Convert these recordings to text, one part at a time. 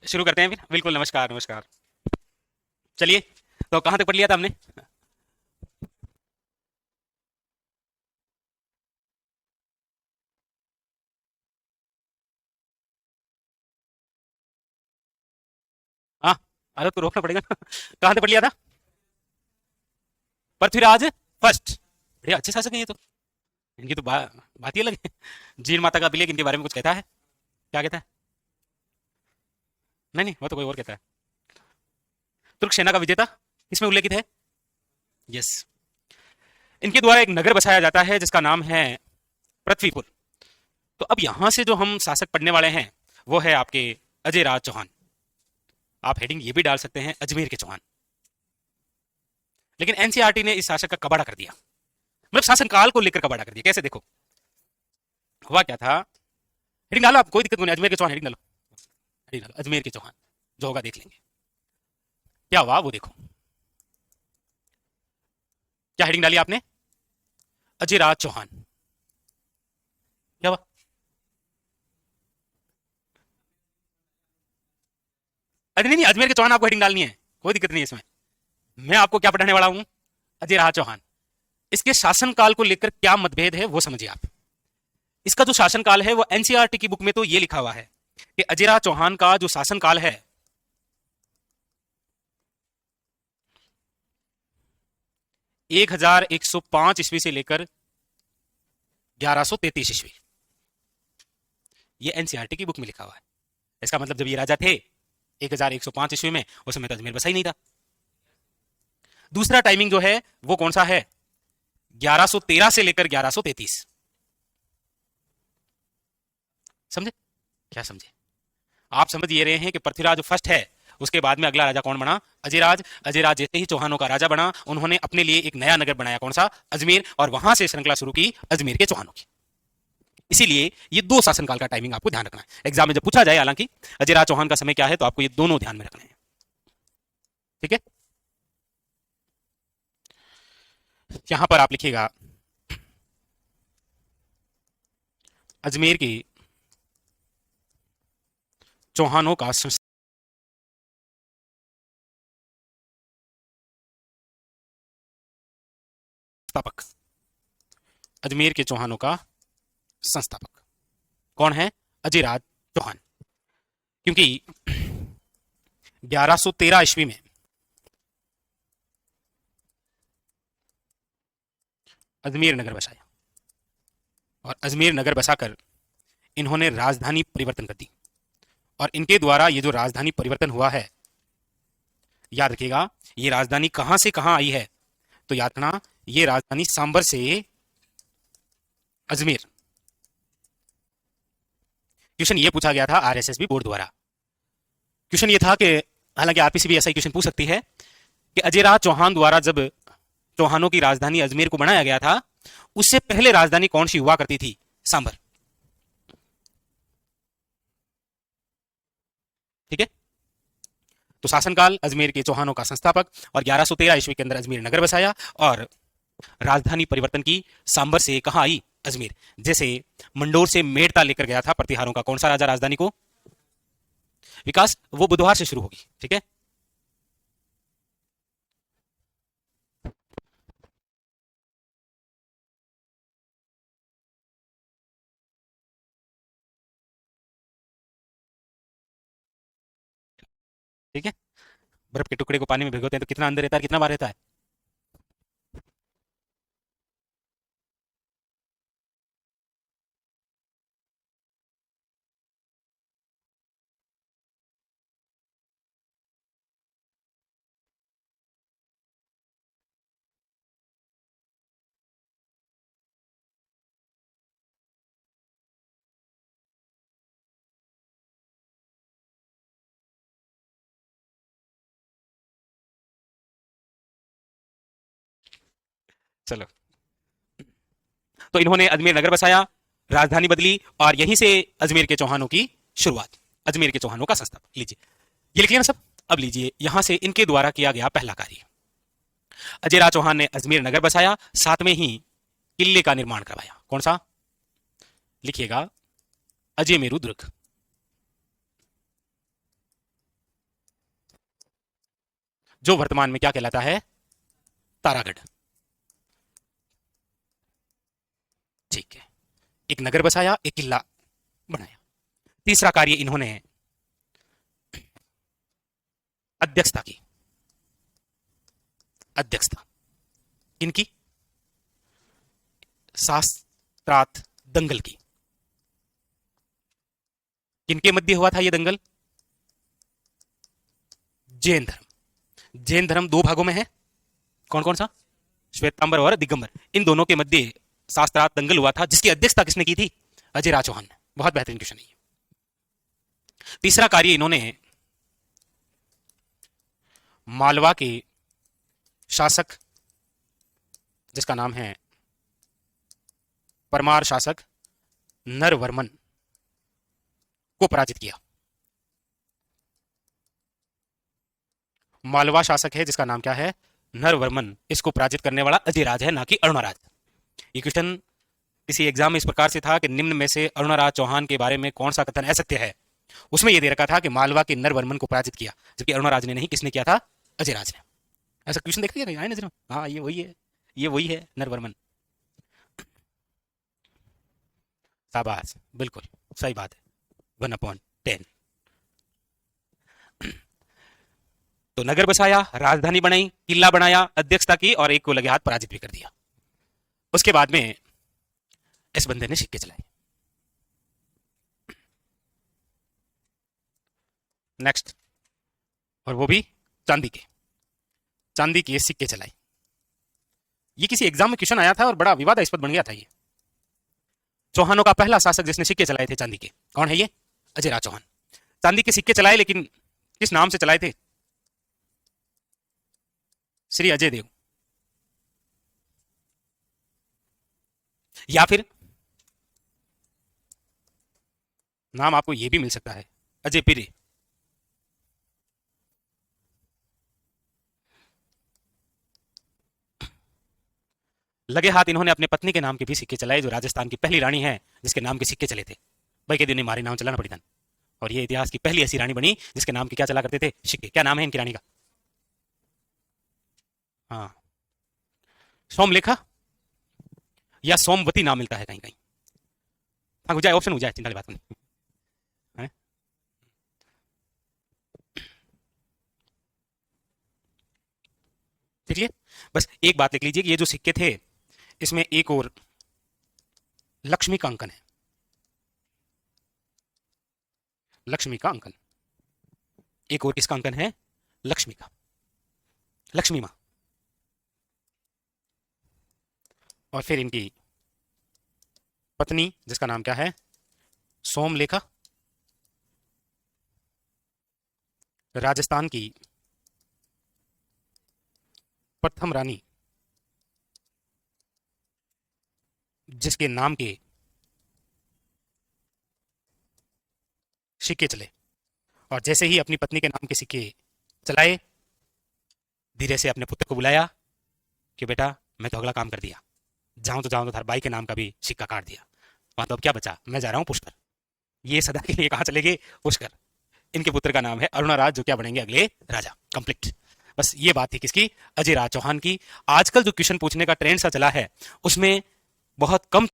शुरू करते हैं फिर। बिल्कुल, नमस्कार नमस्कार। चलिए, तो कहाँ तक पढ़ लिया था हमने? हाँ, अरे तो रोकना पड़ेगा। कहाँ तक पढ़ लिया था? पृथ्वीराज फर्स्ट। बढ़िया, अच्छे शासक हैं ये तो। इनकी तो बात ही अलग है। जीन माता का अभिलेख इनके बारे में कुछ कहता है? क्या कहता है? नहीं नहीं, वो तो कोई और कहता है। तुर्क सेना का विजेता इसमें उल्लेखित है। यस। इनके द्वारा एक नगर बसाया जाता है जिसका नाम है पृथ्वीपुर। तो अब यहां से जो हम शासक पढ़ने वाले हैं वो है आपके अजय राज चौहान। आप हेडिंग ये भी डाल सकते हैं, अजमेर के चौहान। लेकिन एनसीईआरटी ने इस शासक का कबाड़ा कर दिया। मतलब शासनकाल को लेकर कबाड़ा कर दिया। कैसे, देखो। हुआ क्या था? हेडिंग डालो आप, कोई दिक्कत नहीं, अजमेर के चौहान हेडिंग डालो। हेडिंग डालो अजमेर के चौहान। जो होगा देख लेंगे। क्या हुआ वो देखो। क्या हेडिंग डाली आपने? अजय राज चौहान। क्या हुआ? अरे नहीं नहीं, अजमेर के चौहान आपको हेडिंग डालनी है, कोई दिक्कत नहीं है इसमें। मैं आपको क्या पढ़ाने वाला हूं? अजय राज चौहान। इसके शासनकाल को लेकर क्या मतभेद है वो समझिए आप। इसका जो शासनकाल है वो एनसीईआरटी की बुक में तो ये लिखा हुआ है कि अजय राज चौहान का जो शासनकाल है 1105 ईस्वी से लेकर 1133 ईस्वी। ये एनसीईआरटी की बुक में लिखा हुआ है। इसका मतलब जब ये राजा थे 1105 ईस्वी में, उस समय तो अजमेर बसा ही नहीं था। दूसरा टाइमिंग जो है वो कौन सा है? 1113 से लेकर 1133। समझे? क्या समझे? आप समझ ये रहे हैं कि पृथ्वीराज फर्स्ट है, उसके बाद में अगला राजा कौन बना? अजयराज। अजयराज जैसे ही चौहानों का राजा बना, उन्होंने अपने लिए एक नया नगर बनाया, कौन सा? अजमेर। और वहां से श्रृंखला शुरू की अजमेर के चौहानों की। इसीलिए ये दो शासनकाल का टाइमिंग आपको ध्यान रखना है। एग्जाम में जब पूछा जाए, हालांकि अजयराज चौहान का समय क्या है, तो आपको ये दोनों ध्यान में रखना है। ठीक है? यहां पर आप लिखिएगा अजमेर की चौहानों का संस्थापक। अजमेर के चौहानों का संस्थापक कौन है? अजयराज चौहान। क्योंकि 1113 ईस्वी में अजमेर नगर बसाया, और अजमेर नगर बसाकर इन्होंने राजधानी परिवर्तन कर दी। और इनके द्वारा ये जो राजधानी परिवर्तन हुआ है, याद रखिएगा, ये राजधानी कहां से कहां आई है? तो याद रखना, ये राजधानी सांबर से अजमेर। क्वेश्चन ये पूछा गया था आरएसएस बोर्ड द्वारा। क्वेश्चन ये था कि, हालांकि आरपीसी भी ऐसा ही क्वेश्चन पूछ सकती है, कि अजयराज चौहान द्वारा जब चौहानों की राजधानी अजमेर को बनाया गया था, उससे पहले राजधानी कौन सी हुआ करती थी? सांबर। ठीक है? तो शासनकाल अजमेर के चौहानों का संस्थापक, और 1113 ईस्वी के अंदर अजमेर नगर बसाया, और राजधानी परिवर्तन की सांबर से कहां आई? अजमेर। जैसे मंडोर से मेड़ता लेकर गया था प्रतिहारों का कौन सा राजा राजधानी को? विकास, वो बुधवार से शुरू होगी। ठीक है? ठीक है? बर्फ के टुकड़े को पानी में भिगोते हैं तो कितना अंदर रहता है, कितना बाहर रहता है? चलो, तो इन्होंने अजमेर नगर बसाया, राजधानी बदली, और यहीं से अजमेर के चौहानों की शुरुआत। अजमेर के चौहानों का संस्थापक। लीजिए, ये लिख लिया ना सब? अब लीजिए, यहां से इनके द्वारा किया गया पहला कार्य। अजयराज चौहान ने अजमेर नगर बसाया, साथ में ही किले का निर्माण करवाया। कौन सा? लिखिएगा, अजय मेरू दुर्ग। जो वर्तमान में क्या कहलाता है, तारागढ़। ठीक है, एक नगर बसाया, एक किला बनाया। तीसरा कार्य इन्होंने अध्यक्षता की। अध्यक्षता किनकी? शास्त्रार्थ दंगल की। किनके मध्य हुआ था यह दंगल? जैन धर्म। जैन धर्म दो भागों में है, कौन कौन सा? श्वेतांबर और दिगंबर। इन दोनों के मध्य शास्त्रार्थ दंगल हुआ था, जिसकी अध्यक्षता किसने की थी? अजयराज चौहान ने। बहुत बेहतरीन क्वेश्चन है। तीसरा कार्य इन्होंने मालवा के शासक, जिसका नाम है परमार शासक नरवर्मन, को पराजित किया। मालवा शासक है जिसका नाम क्या है? नरवर्मन। इसको पराजित करने वाला अजयराज है, ना कि अरुणाराज। ये क्वेश्चन किसी एग्जाम में इस प्रकार से था कि निम्न में से अरुणाराज चौहान के बारे में कौन सा कथन असत्य है। उसमें यह दे रखा था कि मालवा के नरवर्मन को पराजित किया, जबकि अरुणाराज ने नहीं। किसने किया था? अजयराज ने। ऐसा क्वेश्चन देख लिया आए नजर में? हाँ, ये वही है, ये वही है नरवर्मन। शाबाश, बिल्कुल सही बात है। 1/10। तो नगर बसाया, राजधानी बनाई, किला बनाया, अध्यक्षता की, और एक को लगे हाथ पराजित भी कर दिया। उसके बाद में इस बंदे ने सिक्के चलाए। नेक्स्ट, और वो भी चांदी के। चांदी के सिक्के चलाए। ये किसी एग्जाम में क्वेश्चन आया था और बड़ा विवादास्पद बन गया था ये। चौहानों का पहला शासक जिसने सिक्के चलाए थे चांदी के, कौन है ये? अजयराज चौहान। चांदी के सिक्के चलाए, लेकिन किस नाम से चलाए थे? श्री अजय देव, या फिर नाम आपको यह भी मिल सकता है, अजय पिरे। लगे हाथ इन्होंने अपने पत्नी के नाम के भी सिक्के चलाए, जो राजस्थान की पहली रानी है जिसके नाम के सिक्के चले थे। भाई के दिन मारे नाम चलाना पड़ी था। और ये इतिहास की पहली ऐसी रानी बनी जिसके नाम के क्या चला करते थे? सिक्के। क्या नाम है इनकी रानी का? हाँ, सोमलेखा या सोमवती नाम मिलता है कहीं कहीं। हाँ, हो जाए, ऑप्शन हो जाए, चिंता की बात नहीं है। ठीक है, बस एक बात लिख लीजिए कि ये जो सिक्के थे, इसमें एक और लक्ष्मी का अंकन है। लक्ष्मी का अंकन, एक और किसका अंकन है? लक्ष्मी का, लक्ष्मी मां। और फिर इनकी पत्नी जिसका नाम क्या है? सोमलेखा, राजस्थान की प्रथम रानी, जिसके नाम के सिक्के चले। और जैसे ही अपनी पत्नी के नाम के सिक्के चलाए, धीरे से अपने पुत्र को बुलाया कि बेटा, मैं तो अगला काम कर दिया, जाऊं तो थार भाई के नाम का भी सिक्का काट दिया। वहां तो अब क्या बचा? मैं जा रहा हूं पुष्कर। ये सदा के लिए कहां चले गए? पुष्कर। इनके पुत्र का नाम है अरुणाराज, जो क्या बनेंगे? अगले राजा। कंप्लीट। बस ये बात थी किसकी? अजयराज चौहान की। आजकल जो क्वेश्चन पूछने का ट्रेंड सा चला है, उसमें बहुत कम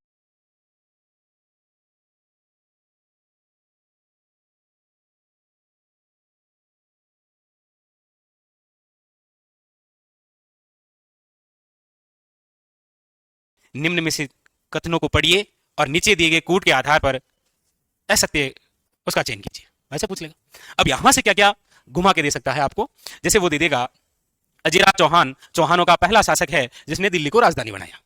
निम्न में से कथनों को पढ़िए और नीचे दिए गए कूट के आधार पर असत्य उसका चयन कीजिए। ऐसा पूछ लेगा। अब यहां से क्या क्या घुमा के दे सकता है आपको? जैसे वो दे देगा, अजयराज चौहान चौहानों का पहला शासक है जिसने दिल्ली को राजधानी बनाया।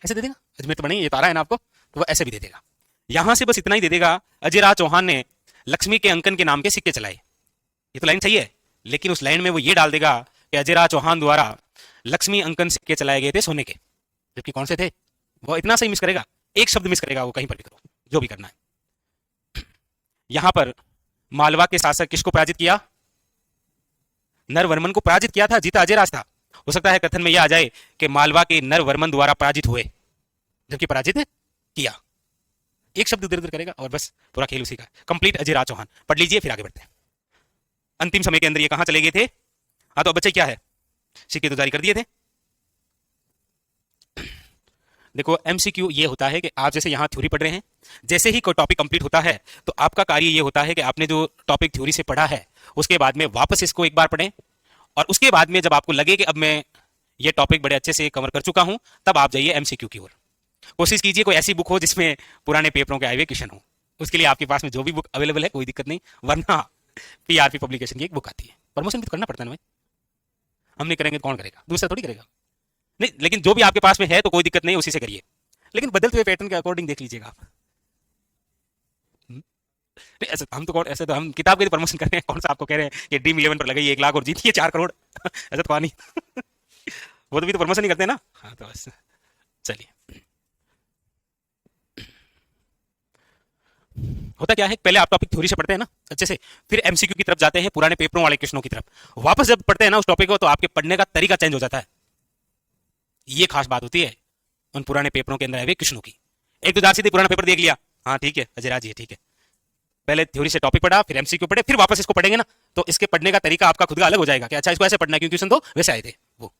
ऐसे दे देगा। अजमेर तो बने, ये तारा है ना आपको, तो वो ऐसे भी दे देगा। यहां से बस इतना ही दे देगा, अजयराज चौहान ने लक्ष्मी के अंकन के नाम के सिक्के चलाए। ये तो लाइन सही है, लेकिन उस लाइन में वो ये डाल देगा कि अजयराज चौहान द्वारा लक्ष्मी अंकन सिक्के चलाए गए थे सोने के, जबकि कौन से थे? वो इतना सही मिस करेगा, एक शब्द मिस करेगा, वो कहीं पर भी करो, जो भी करना है। यहां पर मालवा के शासक किसको पराजित किया? नरवर्मन को पराजित किया था, जीता अजयराज था। हो सकता है कथन में यह आ जाए कि मालवा के नरवर्मन द्वारा पराजित हुए, जबकि पराजित किया। एक शब्द इधर उधर करेगा और बस पूरा खेल उसी का। कंप्लीट अजयराज चौहान पढ़ लीजिए, फिर आगे बढ़ते हैं। अंतिम समय के अंदर ये कहां चले गए थे? हाँ तो बच्चे क्या है, सिक्के तो जारी कर दिए थे। देखो एमसीक्यू ये होता है कि आप जैसे यहाँ थ्योरी पढ़ रहे हैं, जैसे ही कोई टॉपिक कंप्लीट होता है तो आपका कार्य ये होता है कि आपने जो टॉपिक थ्योरी से पढ़ा है उसके बाद में वापस इसको एक बार पढ़ें, और उसके बाद में जब आपको लगे कि अब मैं ये टॉपिक बड़े अच्छे से कवर कर चुका हूं, तब आप जाइए एमसीक्यू की ओर। कोशिश कीजिए कोई ऐसी बुक हो जिसमें पुराने पेपरों के आए हुए क्वेश्चन हो। उसके लिए आपके पास में जो भी बुक अवेलेबल है कोई दिक्कत नहीं, वरना पीआरपी पब्लिकेशन की एक बुक आती है। प्रमोशन भी तो करना पड़ता है ना भाई, हम नहीं करेंगे तो कौन करेगा, दूसरा थोड़ी करेगा। नहीं लेकिन जो भी आपके पास में है तो कोई दिक्कत नहीं, उसी से करिए, लेकिन बदलते हुए पैटर्न के अकॉर्डिंग देख लीजिएगा आप। नहीं ऐसे हम तो कौन, ऐसे तो हम किताब के प्रमोशन कर रहे हैं, कौन सा आपको कह रहे हैं कि ड्रीम 11 पर लगाइए 1 लाख और जीतिए 4 करोड़। ऐसा तो नहीं। वो तो भी तो प्रमोशन ही करते हैं ना। हाँ तो बस चलिए, होता क्या है पहले आप टॉपिक थ्योरी से पढ़ते हैं ना अच्छे से, फिर एमसीक्यू की तरफ जाते हैं, पुराने पेपरों वाले क्वेश्चनों की तरफ वापस जब पढ़ते हैं ना उस टॉपिक को, तो आपके पढ़ने का तरीका चेंज हो जाता है। ये खास बात होती है उन पुराने पेपरों के अंदर आए हुए क्वेश्चनों की। एक तो सीधे पुराना पेपर देख लिया, हाँ ठीक है अजय राज, ये ठीक है, पहले थ्योरी से टॉपिक पढ़ा फिर एमसीक्यू पढ़े, फिर वापस इसको पढ़ेंगे ना, तो इसके पढ़ने का तरीका आपका खुद का अलग हो जाएगा कि अच्छा इसको ऐसे पढ़ना है क्योंकि क्वेश्चन तो वैसे आए थे। वो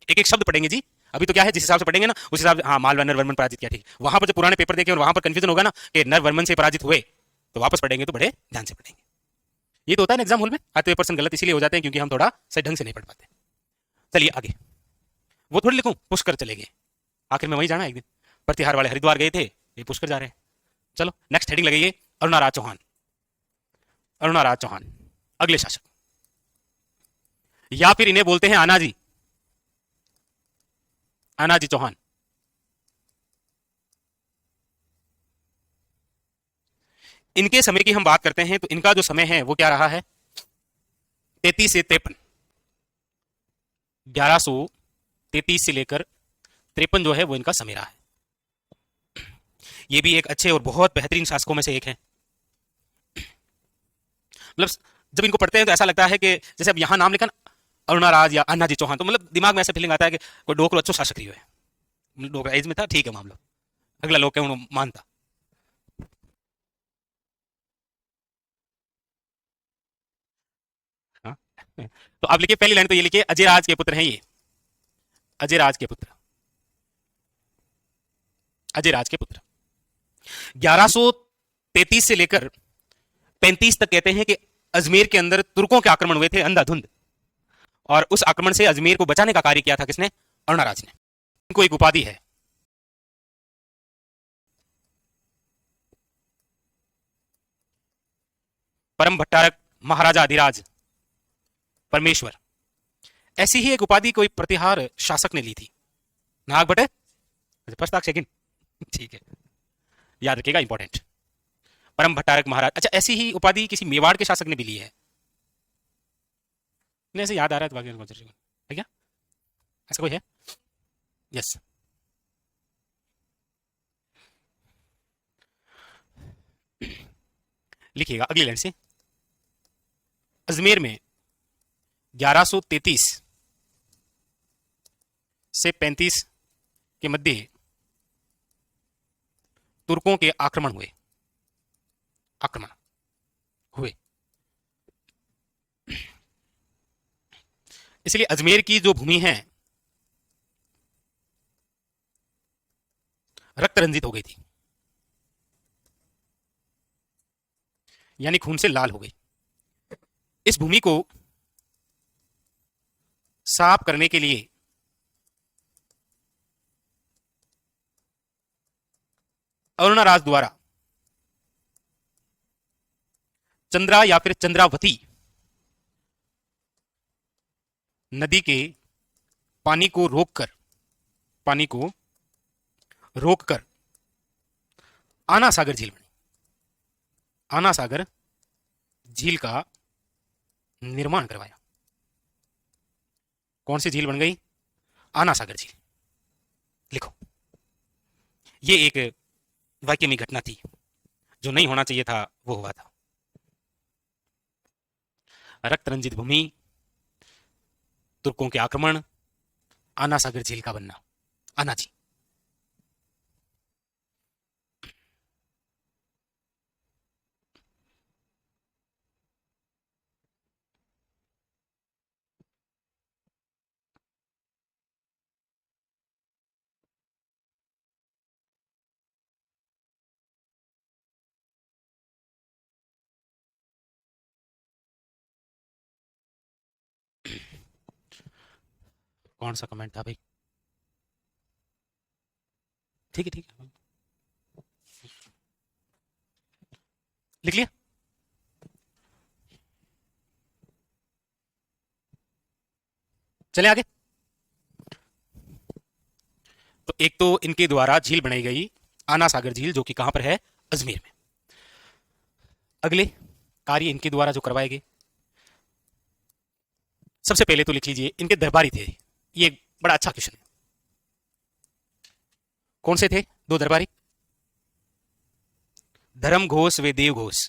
एक एक शब्द पढ़ेंगे जी, अभी तो क्या है जिस हिसाब से पढ़ेंगे ना उस हिसाब से, हाँ मालवा नरवर्मन पराजित किया, ठीक, वहां पर जब पुराने पेपर देखे और वहां पर कंफ्यूजन होगा ना कि नरवर्मन से पराजित हुए, तो वापस पढ़ेंगे तो बड़े ध्यान से पढ़ेंगे। ये तो होता है ना एग्जाम हॉल में, आते हुए पर्सन गलत इसीलिए हो जाते हैं क्योंकि हम थोड़ा सही ढंग से नहीं पढ़ पाते। चलिए आगे, वो थोड़ी लिखूं पुष्कर चले गए, आखिर में वहीं जाना है एक दिन, प्रतिहार वाले हरिद्वार गए थे, ये पुष्कर जा रहे हैं। चलो नेक्स्ट हेडिंग लगाइए, अरुणा राज चौहान। अरुणा राज चौहान अगले शासक, या फिर इन्हें बोलते हैं आनाजी, आनाजी चौहान। इनके समय की हम बात करते हैं तो इनका जो समय है वो क्या रहा है, 33 से 53, 1133 से लेकर 53 जो है वो इनका समय रहा है। ये भी एक अच्छे और बहुत बेहतरीन शासकों में से एक है। मतलब जब इनको पढ़ते हैं तो ऐसा लगता है कि जैसे अब यहां नाम लिखा ना अरुणा राज या अन्ना जी चौहान, तो मतलब दिमाग में ऐसा फीलिंग आता है कि कोई डोकरो अच्छो शासक रही है, डोकरा एज में था ठीक है मामला, अगला लोग क्यों मानता। हाँ? तो आप लिखिए पहली लाइन तो ये लिखिए, अजय राज के पुत्र हैं ये, अजय राज के पुत्र, अजय राज के पुत्र। 1133 से लेकर 35 तक कहते हैं कि अजमेर के अंदर तुर्कों के आक्रमण हुए थे अंधाधुंध, और उस आक्रमण से अजमेर को बचाने का कार्य किया था किसने, अरुणाराज ने। इनको एक उपाधि है, परम भट्टारक महाराजा अधिराज परमेश्वर। ऐसी ही एक उपाधि कोई प्रतिहार शासक ने ली थी, नाग भट्ट, फर्स्ट तक सेकंड, ठीक है याद रखिएगा इंपॉर्टेंट, परम भट्टारक महाराज। अच्छा ऐसी ही उपाधि किसी मेवाड़ के शासक ने भी ली है, नहीं ऐसे याद आ रहा है तो बाकी है क्या, ऐसा कोई है, यस। लिखिएगा अगली लाइन से, अजमेर में 1133 से 35 के मध्य तुर्कों के आक्रमण हुए, आक्रमण हुए, इसलिए अजमेर की जो भूमि है रक्त रंजित हो गई थी, यानी खून से लाल हो गई। इस भूमि को साफ करने के लिए अरुणराज द्वारा चंद्रा या फिर चंद्रावती नदी के पानी को रोककर, पानी को रोककर आना सागर झील बनी, आना सागर झील का निर्माण करवाया। कौन सी झील बन गई, आना सागर झील। लिखो, ये एक वाक्य में घटना थी, जो नहीं होना चाहिए था वो हुआ था। रक्त रंजित भूमि, तुर्कों के आक्रमण, आना सागर झील का बनना, आना जी। कौन सा कमेंट था भाई? ठीक है, ठीक है, लिख लिया। चले आगे। तो एक तो इनके द्वारा झील बनाई गई आना सागर झील, जो कि कहां पर है? अजमेर में। अगले कार्य इनके द्वारा जो करवाए गए, सबसे पहले तो लिख लीजिए इनके दरबारी थे। ये एक बड़ा अच्छा क्वेश्चन है। कौन से थे दो दरबारी? धर्म घोष व देव घोष।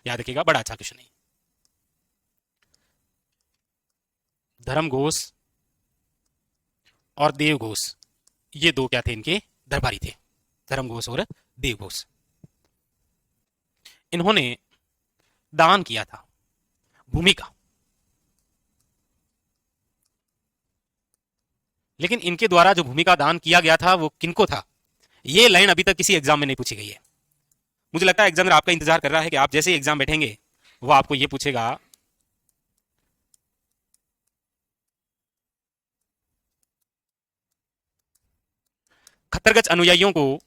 याद रखिएगा, बड़ा अच्छा क्वेश्चन है। धर्म घोष और देव घोष, ये दो क्या थे? इनके दरबारी थे, धर्म घोष और देव घोष। इन्होंने दान किया था भूमि का, लेकिन इनके द्वारा जो भूमि का दान किया गया था वो किनको था? ये लाइन अभी तक किसी एग्जाम में नहीं पूछी गई है। मुझे लगता है एग्जामिनर आपका इंतजार कर रहा है कि आप जैसे ही एग्जाम बैठेंगे वो आपको ये पूछेगा, खत्तरगच अनुयायियों को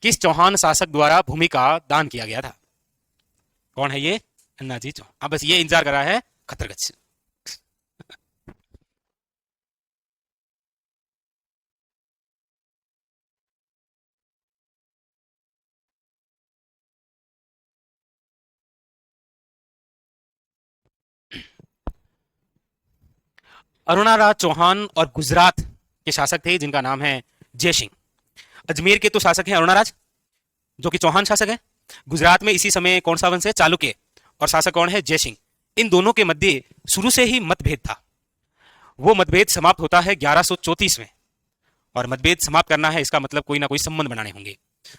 किस चौहान शासक द्वारा भूमि का दान किया गया था? कौन है ये? अन्ना जी चौहान। अब बस ये इंतजार कर रहा है खत्तरगच। अरुणाराज चौहान और गुजरात के शासक थे जिनका नाम है जयसिंह। अजमेर के तो शासक हैं अरुणाराज, जो कि चौहान शासक है। गुजरात में इसी समय कौन सा वंश है? चालुक्य। और शासक कौन है? जयसिंह। इन दोनों के मध्य शुरू से ही मतभेद था। वो मतभेद समाप्त होता है 1134 में, और मतभेद समाप्त करना है इसका मतलब कोई ना कोई संबंध बनाने होंगे।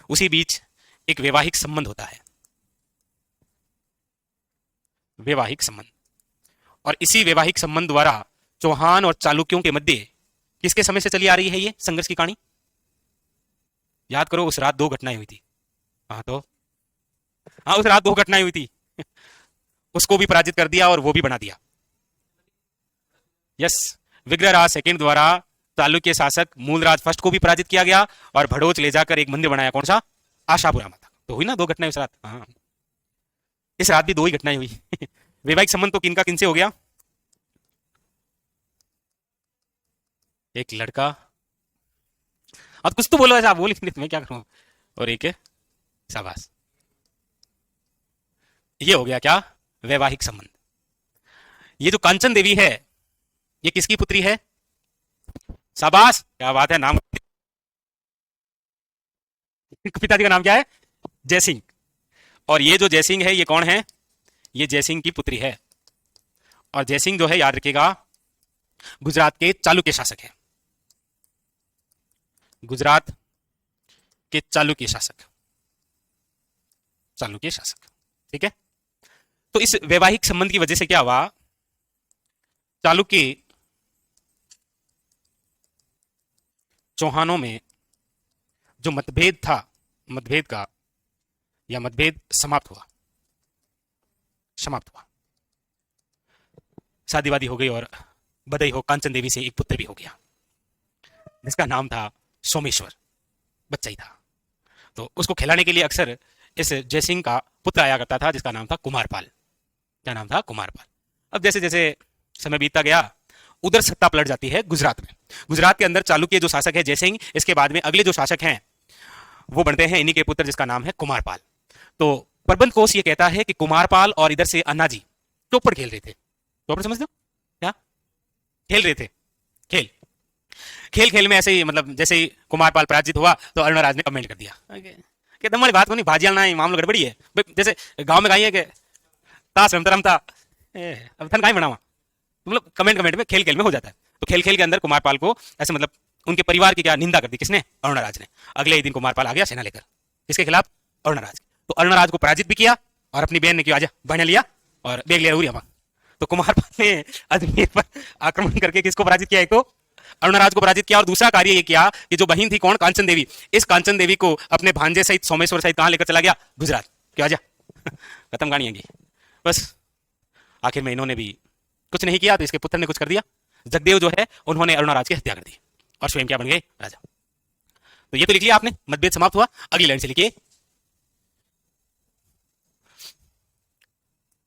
उसी बीच एक वैवाहिक संबंध होता है, वैवाहिक संबंध। और इसी वैवाहिक संबंध द्वारा चौहान और चालुक्यों के मध्य किसके समय से चली आ रही है ये संघर्ष की कहानी? याद करो, उस रात दो घटनाएं हुई थी। हाँ तो, हाँ उस रात दो घटनाएं हुई थी। उसको भी पराजित कर दिया और वो भी बना दिया। यस, विग्रहराज सेकंड द्वारा चालुक्य शासक मूलराज फर्स्ट को भी पराजित किया गया और भड़ोच ले जाकर एक मंदिर बनाया। कौन सा? आशापुरा माता। तो हुई ना दो घटनाएं उस रात। हाँ, इस रात भी दो ही घटनाएं हुई। वैवाहिक संबंध तो किनका किनसे हो गया? एक लड़का, अब कुछ तो बोलो, ऐसा बोल मैं क्या करूं? और एक शाबाश, ये हो गया क्या? वैवाहिक संबंध। ये जो कांचन देवी है, ये किसकी पुत्री है? शाबाश, क्या बात है। नाम, पिताजी का नाम क्या है? जयसिंह। और ये जो जयसिंह है ये कौन है? ये जयसिंह की पुत्री है। और जयसिंह जो है, याद रखिएगा, गुजरात के चालुक्य शासक है। गुजरात के चालुक्य शासक, चालुक्य शासक। ठीक है। तो इस वैवाहिक संबंध की वजह से क्या हुआ? चालुक्य चौहानों में जो मतभेद था, मतभेद का या मतभेद समाप्त हुआ, समाप्त हुआ। शादी वादी हो गई और बधाई हो, कांचन देवी से एक पुत्र भी हो गया जिसका नाम था सोमेश्वर। बच्चा ही था, तो उसको खिलाने के लिए अक्सर इस जयसिंह का पुत्र आया करता था जिसका नाम था कुमारपाल। क्या नाम था? कुमारपाल। अब जैसे जैसे समय बीतता गया, उधर सत्ता पलट जाती है गुजरात में। गुजरात के अंदर चालुक्य जो शासक है जयसिंह, इसके बाद में अगले जो शासक हैं वो बनते हैं इन्हीं के पुत्र जिसका नाम है कुमारपाल। तो प्रबंध कोश ये कहता है कि कुमारपाल और इधर से अन्नाजी चौपड़ खेल रहे थे। चौपड़ समझते हो क्या? खेल रहे थे खेल। खेल खेल में ऐसे ही, मतलब जैसे ही कुमारपाल पराजित हुआ तो अरुणराज ने कमेंट कर दिया कि तुम्हारी बात को नहीं, भाजियाल ना, मामला गड़बड़ी है। जैसे गांव में गाई है कि ताश रमता रमता अब थन कहीं बनावा, मतलब कमेंट कमेंट में, खेल खेल में हो जाता है। तो खेल खेल के अंदर कुमारपाल को ऐसे, मतलब उनके परिवार की क्या निंदा कर दी। किसने? अरुणराज ने। अगले ही दिन कुमारपाल आ गया सेना लेकर, किसके खिलाफ? अरुणराज। तो अरुणराज को पराजित भी किया और अपनी बहन ने क्यों, आजा बहन लिया और बेग लिया उरी हमा। तो कुमारपाल ने अजमेर पर आक्रमण करके किसको पराजित किया? एक तो अरुणराज को पराजित किया, और दूसरा कार्य ये किया कि जो बहन थी कौन? कांचन देवी। इस कांचन देवी को अपने भांजे सहित, सोमेश्वर सहित कहां लेकर चला गया? गुजरात। क्यों, आजा। खत्म कहानी है। बस आखिर में इन्होंने भी कुछ नहीं किया तो इसके पुत्र ने कुछ कर दिया। जगदेव जो है उन्होंने अरुणराज की हत्या कर दी और स्वयं क्या बन गए, राजा। तो ये तो लिख लिया आपने, मतभेद समाप्त हुआ। अगली लाइन से लिखिए,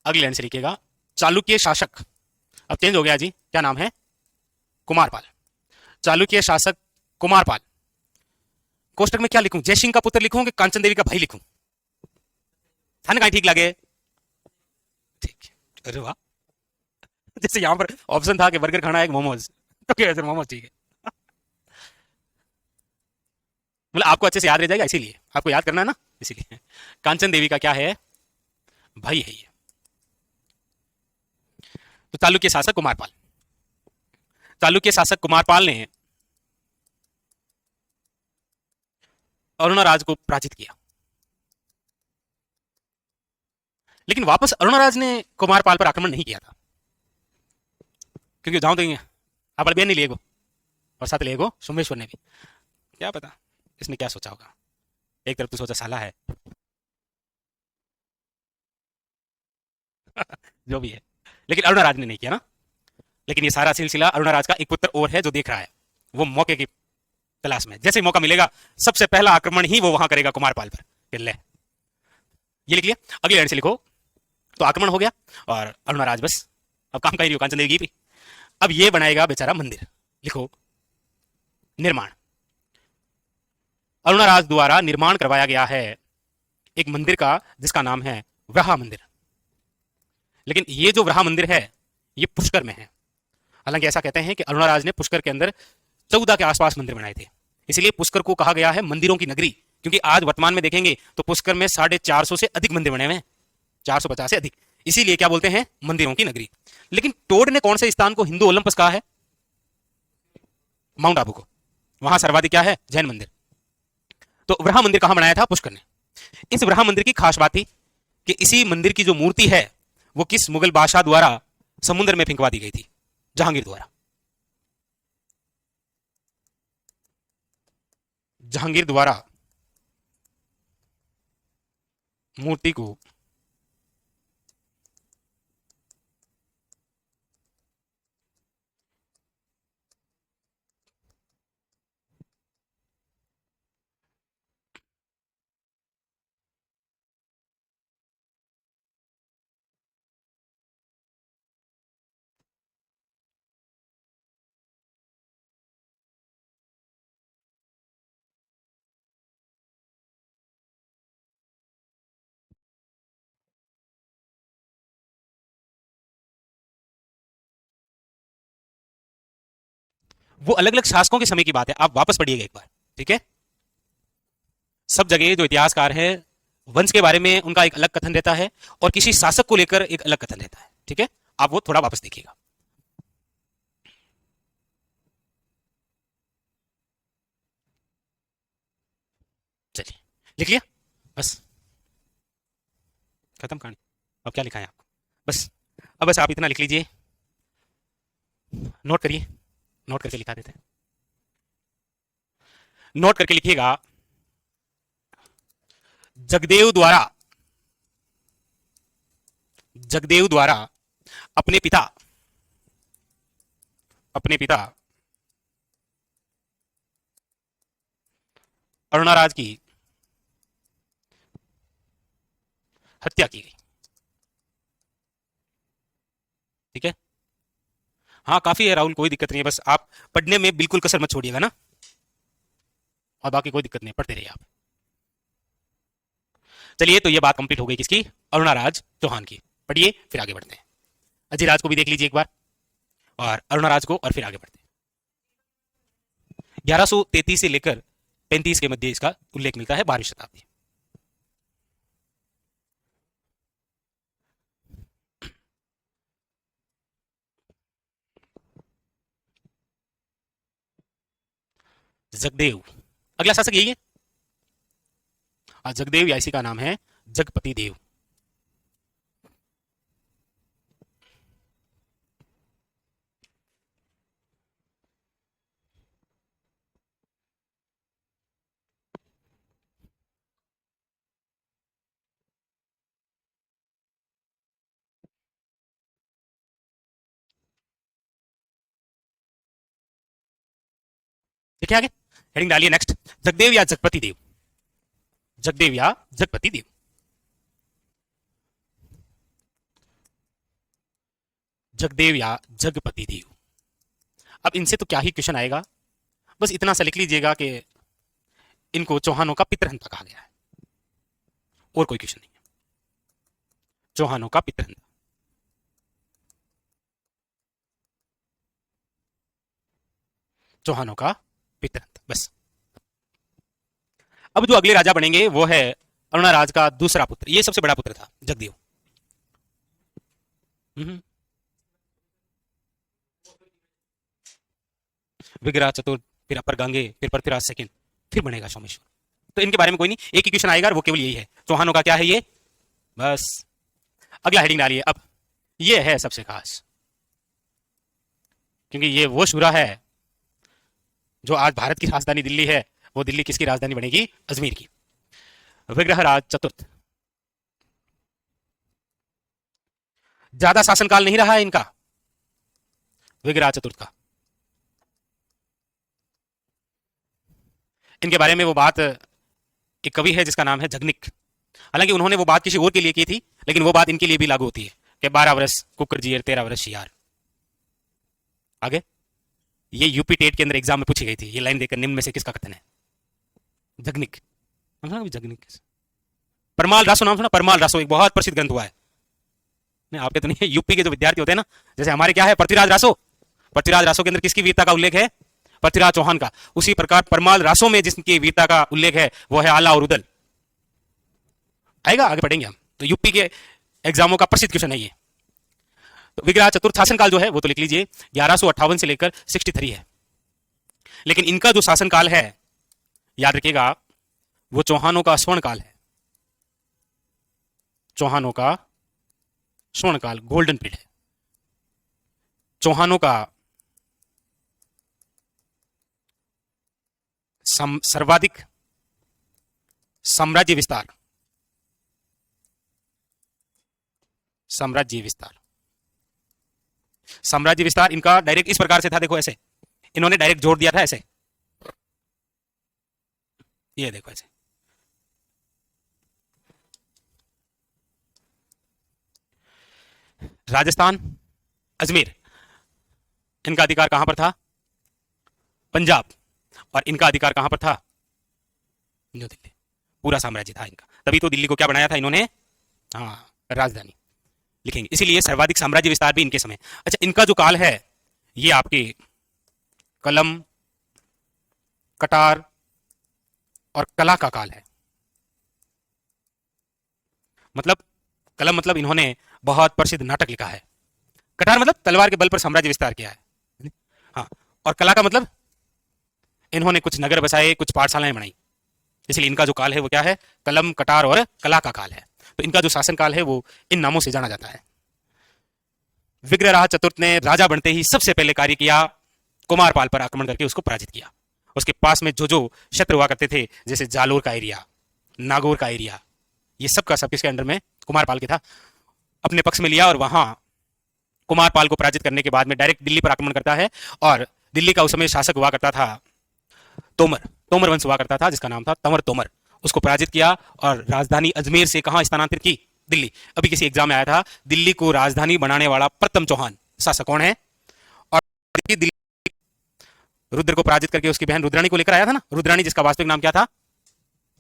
अगली लाइन से लिखिएगा, चालुक्य शासक, अब चेंज हो गया जी, क्या नाम है, कुमारपाल। चालुक्य शासक कुमारपाल। कोष्टक में क्या लिखूं, जयसिंह का पुत्र लिखूं कि कांचन देवी का भाई लिखूं? था ना, कहीं ठीक लगे? ठीक, अरे वाह। जैसे यहां पर ऑप्शन था कि बर्गर खाना है कि मोमोज, तो क्या सर मोमोज ठीक है। मतलब आपको अच्छे से याद रह जाएगा, इसीलिए आपको याद करना है ना, इसीलिए। कांचन देवी का क्या है, भाई है ये। तो चालुक्य शासक कुमारपाल, चालुक्य शासक कुमारपाल ने अरुणराज को पराजित किया। लेकिन वापस अरुणराज ने कुमारपाल पर आक्रमण नहीं किया था, क्योंकि जाऊं देंगे आप अड़बियन नहीं लिएगो, और साथ लेगो सोमेश्वर ने भी। क्या पता इसने क्या सोचा होगा, एक तरफ तो सोचा साला है। जो भी है, लेकिन अरुणराज ने नहीं किया ना। लेकिन ये सारा सिलसिला अरुणराज का एक पुत्र और है जो देख रहा है, वो मौके की तलाश में, जैसे ही मौका मिलेगा सबसे पहला आक्रमण ही वो वहां करेगा कुमारपाल पर। फिर ले, ये लिख लिया, अगली लाइन से लिखो। तो आक्रमण हो गया और अरुणराज बस अब काम कर रही हो कांचन देवी की। अब ये बनाएगा बेचारा मंदिर, लिखो निर्माण। अरुणराज द्वारा निर्माण करवाया गया है एक मंदिर का, जिसका नाम है वराह मंदिर। लेकिन ये जो वराह मंदिर है ये पुष्कर में है। हालांकि ऐसा कहते हैं कि अरुणराज ने पुष्कर के अंदर 14 के आसपास मंदिर बनाए थे, इसलिए पुष्कर को कहा गया है मंदिरों की नगरी। क्योंकि आज वर्तमान में देखेंगे तो पुष्कर में 450 से अधिक मंदिर बने हुए हैं, 450 से अधिक, इसीलिए क्या बोलते हैं, मंदिरों की नगरी। लेकिन टोड ने कौन से स्थान को हिंदू ओलंपस कहा है, माउंट आबू को। वहां सर्वाधिक क्या है, जैन मंदिर। तो वराह मंदिर कहां बनाया था, पुष्कर ने। इस वराह मंदिर की खास बात थी कि इसी मंदिर की जो मूर्ति है वो किस मुगल बादशाह द्वारा समुद्र में फेंकवा दी गई थी, जहांगीर द्वारा। जहांगीर द्वारा मूर्ति को वो अलग अलग शासकों के समय की बात है, आप वापस पढ़िएगा एक बार, ठीक है। सब जगह जो इतिहासकार है वंश के बारे में उनका एक अलग कथन रहता है और किसी शासक को लेकर एक अलग कथन रहता है, ठीक है। आप वो थोड़ा वापस देखिएगा। चलिए, लिख लिया, बस खत्म कहानी। अब क्या लिखा है आपको, बस अब बस आप इतना लिख लीजिए, नोट करिए, नोट करके लिखा देते हैं, नोट करके लिखिएगा, जगदेव द्वारा, जगदेव द्वारा अपने पिता, अपने पिता अरुणाराज की हत्या की गई, ठीक है। हाँ काफी है राहुल, कोई दिक्कत नहीं है, बस आप पढ़ने में बिल्कुल कसर मत छोड़िएगा ना, और बाकी कोई दिक्कत नहीं, पढ़ते रहिए आप। चलिए, तो ये बात कंप्लीट हो गई किसकी, अरुणाराज चौहान की। पढ़िए फिर आगे बढ़ते हैं, अजिराज को भी देख लीजिए एक बार, और अरुणाराज को, और फिर आगे बढ़ते हैं। 1133 से लेकर 35 के मध्य इसका उल्लेख मिलता है, 12वीं शताब्दी। जगदेव, अगला शासक यही है, जगदेव या इसी का नाम है जगपति देव। ठीक है, आगे हेडिंग डालिए नेक्स्ट, जगदेव या जगपति देव, जगदेव या जगपति देव। जगदेव या जगपति देव। अब इनसे तो क्या ही क्वेश्चन आएगा, बस इतना सा लिख लीजिएगा कि इनको चौहानों का पितृहंता कहा गया है, और कोई क्वेश्चन नहीं है। चौहानों का पितृहंता, चौहानों का पितृहंता, बस। अब जो अगले राजा बनेंगे वो है अरुणाराज का दूसरा पुत्र, ये सबसे बड़ा पुत्र था जगदेव। विग्रह चतुर्थ, फिर अपर गंगे, फिर पृथ्वीराज सेकंड, फिर बनेगा सोमेश्वर। तो इनके बारे में कोई नहीं, एक ही क्वेश्चन आएगा और वो केवल यही है, चौहानों का क्या है ये, बस। अगला हेडिंग डालिए। अब ये है सबसे खास, क्योंकि ये वो शूरा है जो आज भारत की राजधानी दिल्ली है, वो दिल्ली किसकी राजधानी बनेगी, अजमेर की। विग्रहराज चतुर्थ, ज्यादा शासनकाल नहीं रहा है इनका, विग्रहराज चतुर्थ का। इनके बारे में वो बात, एक कवि है जिसका नाम है जगनिक, हालांकि उन्होंने वो बात किसी और के लिए की थी, लेकिन वो बात इनके लिए भी लागू होती है कि 12 वर्ष कुकर जियर 13 वर्ष यार। आगे, ये यूपी टेट के अंदर एग्जाम में पूछी गई थी, ये लाइन देखकर निम्न में से किसका कथन है, जगनिक। जगनिक, परमाल रासो नाम सुना, परमाल रासो एक बहुत प्रसिद्ध ग्रंथ हुआ है, नहीं आपके तो नहीं, यूपी के जो विद्यार्थी होते हैं ना, जैसे हमारे क्या है पृथ्वीराज रासो, पृथ्वीराज रासो के अंदर किसकी वीरता का उल्लेख है, पृथ्वीराज चौहान का। उसी प्रकार परमाल रासो में जिसकी वीरता का उल्लेख है वो है आला और उदल। आएगा, आगे पढ़ेंगे हम, तो यूपी के एग्जामों का प्रसिद्ध क्वेश्चन है ये। तो विग्रह चतुर्थ शासनकाल जो है वो तो लिख लीजिए 1158 से लेकर 63 है, लेकिन इनका जो शासनकाल है याद रखिएगा वो चौहानों का स्वर्ण काल है, चौहानों का स्वर्ण काल, गोल्डन पीरियड है। चौहानों का सर्वाधिक साम्राज्य विस्तार, साम्राज्य विस्तार, साम्राज्य विस्तार इनका डायरेक्ट इस प्रकार से था, देखो ऐसे, इन्होंने डायरेक्ट जोड़ दिया था ऐसे, ये देखो ऐसे, राजस्थान, अजमेर, इनका अधिकार कहां पर था, पंजाब, और इनका अधिकार कहां पर था, न्यू दिल्ली। पूरा साम्राज्य था इनका, तभी तो दिल्ली को क्या बनाया था इन्होंने, हाँ राजधानी लिखेंगे, इसीलिए सर्वाधिक साम्राज्य विस्तार भी इनके समय। अच्छा, इनका जो काल है ये आपके कलम, कटार और कला का काल है। मतलब कलम मतलब इन्होंने बहुत प्रसिद्ध नाटक लिखा है, कटार मतलब तलवार के बल पर साम्राज्य विस्तार किया है, हाँ, और कला का मतलब इन्होंने कुछ नगर बसाए, कुछ पाठशालाएं बनाई, इसलिए इनका जो काल है वो क्या है, कलम, कटार और कला का काल है। तो इनका जो शासन काल है वो इन नामों से जाना जाता है। विग्रहराज चतुर्थ ने राजा बनते ही सबसे पहले कार्य किया, कुमारपाल पर आक्रमण करके उसको पराजित किया। उसके पास में जो जो क्षेत्र हुआ करते थे, जैसे जालोर का एरिया, नागौर का एरिया, ये सब का सब किसके अंडर में, कुमारपाल के था, अपने पक्ष में लिया, और वहां कुमारपाल को पराजित करने के बाद में डायरेक्ट दिल्ली पर आक्रमण करता है। और दिल्ली का उस समय शासक हुआ करता था तोमर, तोमर वंश हुआ करता था जिसका नाम था तंवर तोमर, उसको पराजित किया और राजधानी अजमेर से कहां स्थानांतरित की, दिल्ली। अभी किसी एग्जाम में आया था, दिल्ली को राजधानी बनाने वाला प्रथम चौहान शासक कौन है, और दिल्ली रुद्र को पराजित करके उसकी बहन रुद्राणी को लेकर आया था ना, रुद्राणी जिसका वास्तविक नाम क्या था,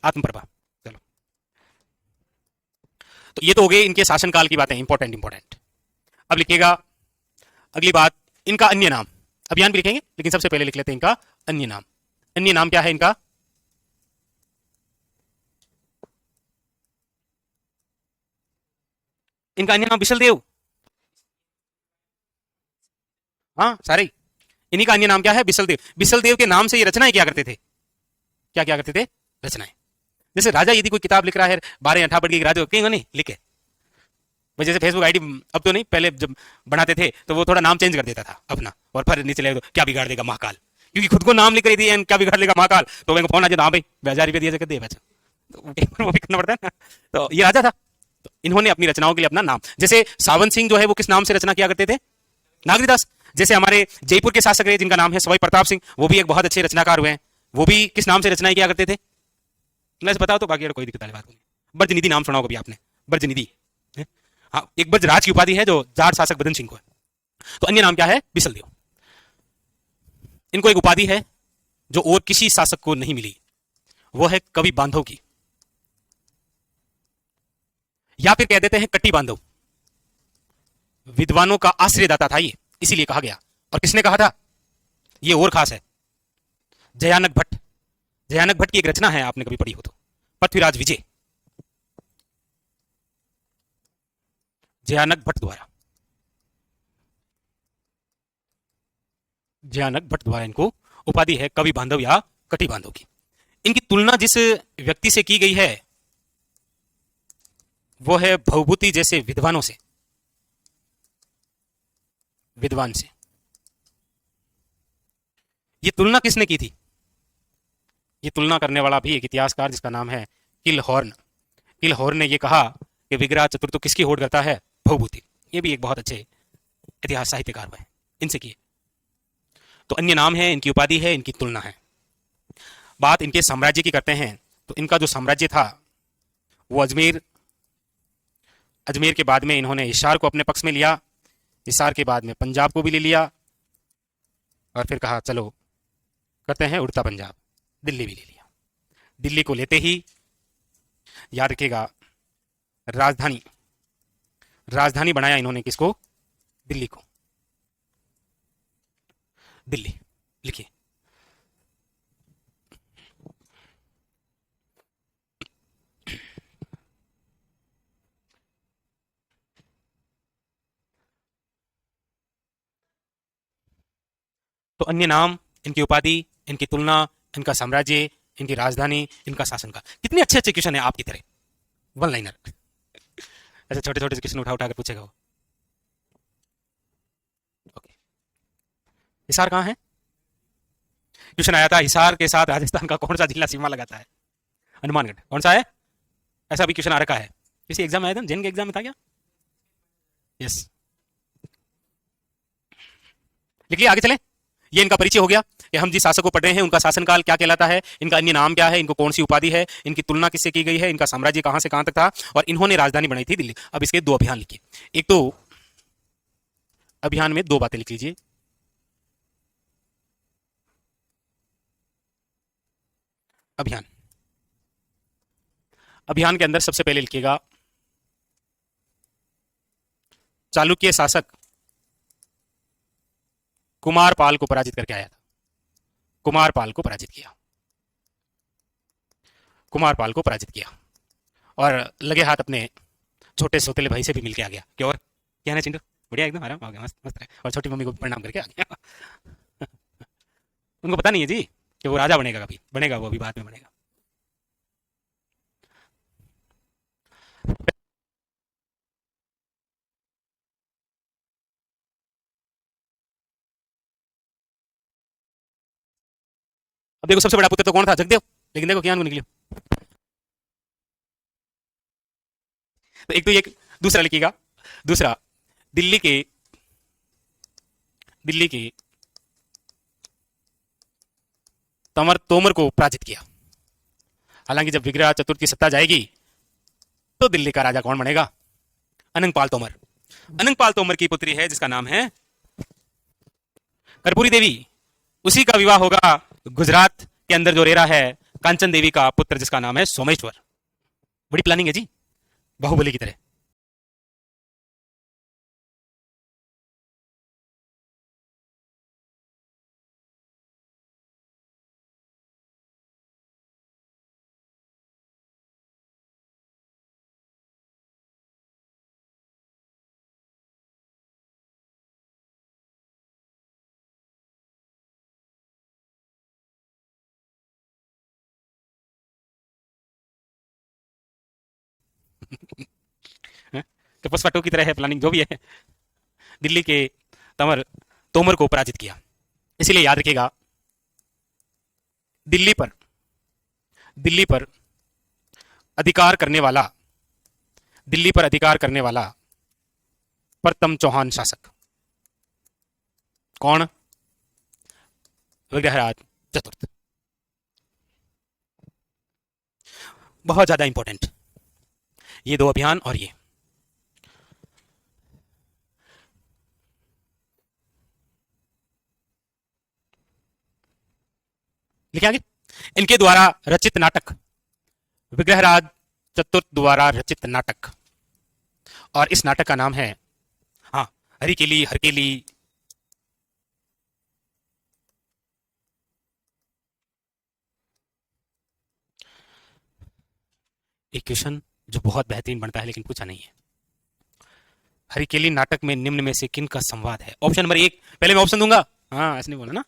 आत्मप्रभा। चलो, तो ये तो हो गए इनके शासनकाल की बातें, इंपॉर्टेंट इंपॉर्टेंट। अब लिखिएगा अगली बात, इनका अन्य नाम, अभियान भी लिखेंगे लेकिन सबसे पहले लिख लेते हैं इनका अन्य नाम। अन्य नाम क्या है इनका, इनका अन्य नाम बिशलदेव, हाँ सारे इन्हीं का अन्य नाम क्या है, बिशलदेव। बिशलदेव के नाम से ये रचनाएं क्या करते थे, क्या क्या करते थे, रचनाएं। जैसे राजा यदि कोई किताब लिख रहा है 12 अठाबड़ की राजा कहीं नहीं लिखे, जैसे फेसबुक आईडी, अब तो नहीं, पहले जब बनाते थे तो वो थोड़ा नाम चेंज कर देता था अपना, और फिर नीचे ले तो क्या बिगाड़ देगा महाकाल, क्योंकि खुद को नाम लिख रही थी क्या बिगाड़ देगा महाकाल, तो मेरे को फोन आ जाता, हाँ भाई 1000 रुपये दिया जाकर दे बच्चा, तो वो भी करना पड़ता है ना। तो ये राजा था, तो इन्होंने अपनी रचनाओं के लिए अपना नाम, जैसे सावन सिंह जो है वो किस नाम से रचना किया करते थे, नागरीदास। जैसे हमारे जयपुर के शासक रहे जिनका नाम है सवाई प्रताप सिंह, वो भी एक बहुत अच्छे रचनाकार हुए हैं। वो भी किस नाम से रचनाएं किया करते थे? मैं बताओ तो बाकी कोई दिक्कत वाली बात नहीं। ब्रजनिधि नाम सुना होगा कभी आपने, ब्रजनिधि। हाँ, एक ब्रजराज की उपाधि है जो जाट शासक बदन सिंह को है। तो अन्य नाम क्या है? बिसलदेव। इनको एक उपाधि है जो और किसी शासक को नहीं मिली, वो है कवि बांधव की, या फिर कह देते हैं कट्टी बांधव। विद्वानों का आश्रयदाता था ये, इसीलिए कहा गया। और किसने कहा था? ये और खास है, जयानक भट्ट। जयानक भट्ट की एक रचना है, आपने कभी पढ़ी हो तो, पृथ्वीराज विजय। जयानक भट्ट द्वारा, जयानक भट्ट द्वारा इनको उपाधि है कवि बांधव या कटी बांधव की। इनकी तुलना जिस व्यक्ति से की गई है वो है भवभूति जैसे विद्वानों से, विद्वान से। ये तुलना किसने की थी? ये तुलना करने वाला भी एक इतिहासकार जिसका नाम है किलहॉर्न। किलहॉर्न ने यह कहा कि विग्रह चतुर्थ किसकी होड़ करता है? भवभूति। ये भी एक बहुत अच्छे इतिहास साहित्यकार हुए, इनसे किए। तो अन्य नाम है, इनकी उपाधि है, इनकी तुलना है। बात इनके साम्राज्य की करते हैं तो इनका जो साम्राज्य था वो अजमेर, अजमेर के बाद में इन्होंने हिसार को अपने पक्ष में लिया, हिसार के बाद में पंजाब को भी ले लिया, और फिर कहा चलो करते हैं उड़ता पंजाब, दिल्ली भी ले लिया। दिल्ली को लेते ही याद रखिएगा राजधानी, राजधानी बनाया इन्होंने किसको? दिल्ली को। दिल्ली लिखिए। तो अन्य नाम, इनकी उपाधि, इनकी तुलना, इनका साम्राज्य, इनकी राजधानी, इनका शासनकाल। कितने अच्छे अच्छे क्वेश्चन है आपकी तरह, वन लाइनर। ऐसे छोटे छोटे क्वेश्चन उठा उठा कर पूछेगा वो। ओके, हिसार कहाँ है? क्वेश्चन आया था हिसार के साथ राजस्थान का कौन सा जिला सीमा लगाता है? हनुमानगढ़। कौन सा है? ऐसा भी क्वेश्चन आ रखा है, किसी एग्जाम में आया था, जैन के एग्जाम में था क्या? यस। लिखिए, आगे चले। ये इनका परिचय हो गया कि हम जिस शासक को पढ़ रहे हैं उनका शासनकाल क्या कहलाता है, इनका अन्य नाम क्या है, इनको कौन सी उपाधि है, इनकी तुलना किससे की गई है, इनका साम्राज्य कहां से कहां तक था, और इन्होंने राजधानी बनाई थी दिल्ली। अब इसके दो अभियान लिखिए। एक तो अभियान में दो बातें लिख लीजिए। अभियान, अभियान के अंदर सबसे पहले लिखिएगा चालुक्य शासक कुमारपाल को पराजित करके आया था। कुमारपाल को पराजित किया, कुमारपाल को पराजित किया, और लगे हाथ अपने छोटे सौतेले भाई से भी मिलके आ गया। क्या और क्या है चिंटू? बढ़िया, एकदम आराम आ गया, मस्त मस्त है। और छोटी मम्मी को प्रणाम करके आ गया। उनको पता नहीं है जी कि वो राजा बनेगा, कभी बनेगा, वो अभी बाद में बनेगा। अब देखो, सबसे बड़ा पुत्र तो कौन था? जगदेव। लेकिन देखो क्या निकलियो। तो एक तो ये, दूसरा लिखिएगा, दूसरा दिल्ली के, दिल्ली के तमर तोमर को पराजित किया। हालांकि जब विग्रह चतुर्थ की सत्ता जाएगी तो दिल्ली का राजा कौन बनेगा? अनंगपाल तोमर। अनंगपाल तोमर की पुत्री है जिसका नाम है कर्पूरी देवी। उसी का विवाह होगा गुजरात के अंदर जो रेरा है, कांचन देवी का पुत्र जिसका नाम है सोमेश्वर। बड़ी प्लानिंग है जी, बाहुबली की तरह। तो पुष्पा टू की तरह है प्लानिंग, जो भी है। दिल्ली के तमर तोमर को पराजित किया। इसीलिए याद रखिएगा, दिल्ली पर, दिल्ली पर अधिकार करने वाला, दिल्ली पर अधिकार करने वाला प्रथम चौहान शासक, कौन? विग्रहराज चतुर्थ। बहुत ज्यादा इंपॉर्टेंट ये दो अभियान। और ये लिखे आगे, इनके द्वारा रचित नाटक, विग्रहराज चतुर्थ द्वारा रचित नाटक, और इस नाटक का नाम है, हाँ, हरिकेली, हरकेली, एक क्वेश्चन जो बहुत बेहतरीन बनता है लेकिन पूछा नहीं है। हरिकेली नाटक में निम्न में से किन का संवाद है? ऑप्शन नंबर एक, पहले मैं ऑप्शन दूंगा, हाँ ऐसे नहीं बोला ना,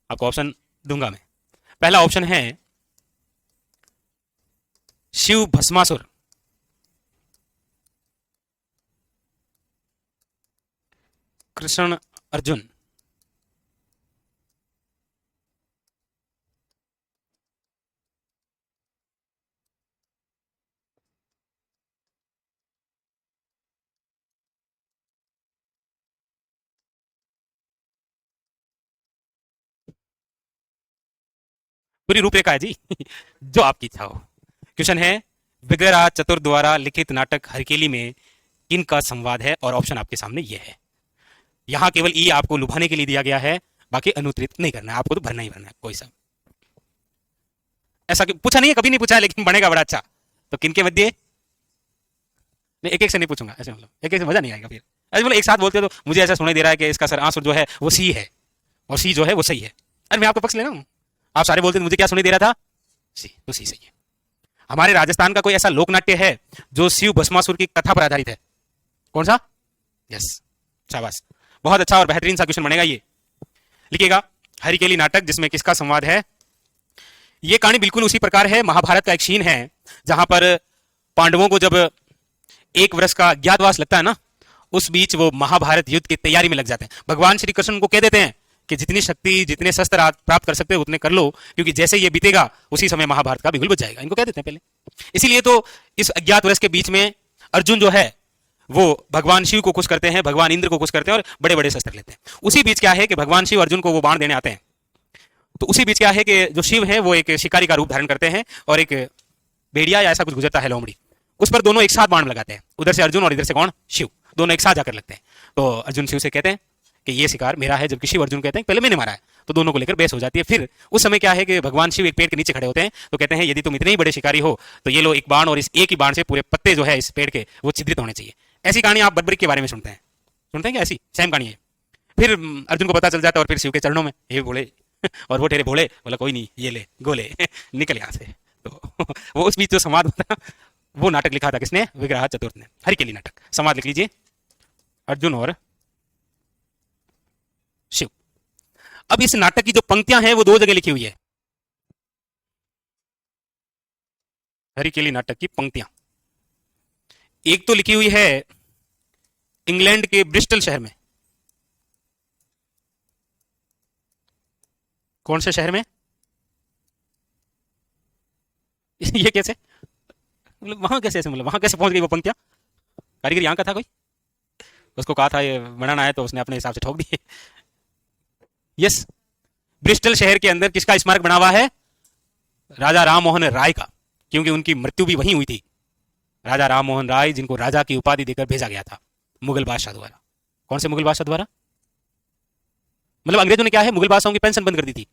आपको ऑप्शन दूंगा मैं। पहला ऑप्शन है शिव भस्मासुर, कृष्ण अर्जुन, पूरी रूपरेखा है जी जो आपकी इच्छा हो। क्वेश्चन है विग्रहराज चतुर द्वारा लिखित नाटक हरकेली में किन का संवाद है, और ऑप्शन आपके सामने ये है। यहां केवल ई आपको लुभाने के लिए दिया गया है, बाकी अनुत्तरित नहीं करना है आपको, तो भरना ही भरना है कोई सा। ऐसा पूछा नहीं है, कभी नहीं पूछा है, लेकिन बनेगा बड़ा अच्छा। तो किन के मध्य, मैं एक एक से नहीं पूछूंगा, ऐसे मतलब एक एक से मजा नहीं आएगा फिर। ऐसे बोले एक साथ बोलते हो तो मुझे ऐसा सुनाई दे रहा है कि इसका सर आंसर जो है वो सी है, और सी जो है वो सही है। अरे मैं आपको पक्ष ले रहा हूँ, आप सारे बोलते, मुझे क्या सुनाई दे रहा था? सी, तो सी सही है। हमारे राजस्थान का कोई ऐसा लोकनाट्य है जो शिव भस्मासुर की कथा पर आधारित है? कौन सा? यस, शाबाश, बहुत अच्छा और बेहतरीन सा क्वेश्चन बनेगा ये। लिखिएगा, हरिकेली नाटक जिसमें किसका संवाद है। ये कहानी बिल्कुल उसी प्रकार है, महाभारत का एक सीन है जहां पर पांडवों को जब 1 वर्ष का अज्ञातवास लगता है ना, उस बीच वो महाभारत युद्ध की तैयारी में लग जाते हैं। भगवान श्री कृष्ण को कह देते हैं कि जितनी शक्ति, जितने शस्त्र आप प्राप्त कर सकते हो उतने कर लो, क्योंकि जैसे ये बीतेगा उसी समय महाभारत का बिगुल बच जाएगा। इनको कह देते हैं पहले। इसीलिए तो इस अज्ञात वर्ष के बीच में अर्जुन जो है वो भगवान शिव को खुश करते हैं, भगवान इंद्र को खुश करते हैं और बड़े बड़े शस्त्र लेते हैं। उसी बीच क्या है कि भगवान शिव अर्जुन को वो बाण देने आते हैं। तो उसी बीच क्या है कि जो शिव है वो एक शिकारी का रूप धारण करते हैं, और एक भेड़िया या ऐसा कुछ गुजरता है लोमड़ी, उस पर दोनों एक साथ बाण लगाते हैं। उधर से अर्जुन और इधर से कौन? शिव, दोनों एक साथ जाकर लगते हैं। तो अर्जुन शिव से कहते हैं कि ये शिकार मेरा है, जबकि शिव अर्जुन कहते हैं पहले मैंने मारा है। तो दोनों को लेकर बहस हो जाती है। फिर उस समय क्या है कि भगवान शिव एक पेड़ के नीचे खड़े होते हैं, तो कहते हैं यदि तुम इतने ही बड़े शिकारी हो तो ये लो एक बाण, और इस एक ही बाण से पूरे पत्ते जो है इस पेड़ के वो छिद्रित होने चाहिए। ऐसी कहानी आप बर्बरी के बारे में सुनते हैं क्या? ऐसी सेम कहानी है। फिर अर्जुन को पता चल जाता है और फिर शिव के चरणों में हे भोले और वो ठहरे भोले, बोला कोई नहीं, ये ले गोले निकल यहाँ से। तो वो उस बीच जो संवाद होता है वो नाटक लिखा था किसने? विग्रहराज चतुर्थ ने। हरिकेली नाटक, संवाद लिख लीजिए, अर्जुन और शिव। अब इस नाटक की जो पंक्तियां हैं वो 2 जगह लिखी हुई है। हरिकेली नाटक की पंक्तियां एक तो लिखी हुई है इंग्लैंड के ब्रिस्टल शहर में। कौन से शहर में? ये कैसे, मतलब वहां कैसे, मतलब वहां कैसे पहुंच गई वो पंक्तियां? कारीगर यहाँ का था कोई, उसको कहा था ये बनाना है तो उसने अपने हिसाब से ठोक दिए। यस, ब्रिस्टल शहर के अंदर किसका स्मारक बना हुआ है? राजा राम मोहन राय का, क्योंकि उनकी मृत्यु भी वहीं हुई थी। राजा राम मोहन राय, जिनको राजा की उपाधि देकर भेजा गया था मुगल बादशाह द्वारा। कौन से मुगल बादशाह द्वारा? मतलब अंग्रेजों ने क्या है, मुगल बादशाहों की पेंशन बंद कर दी थी।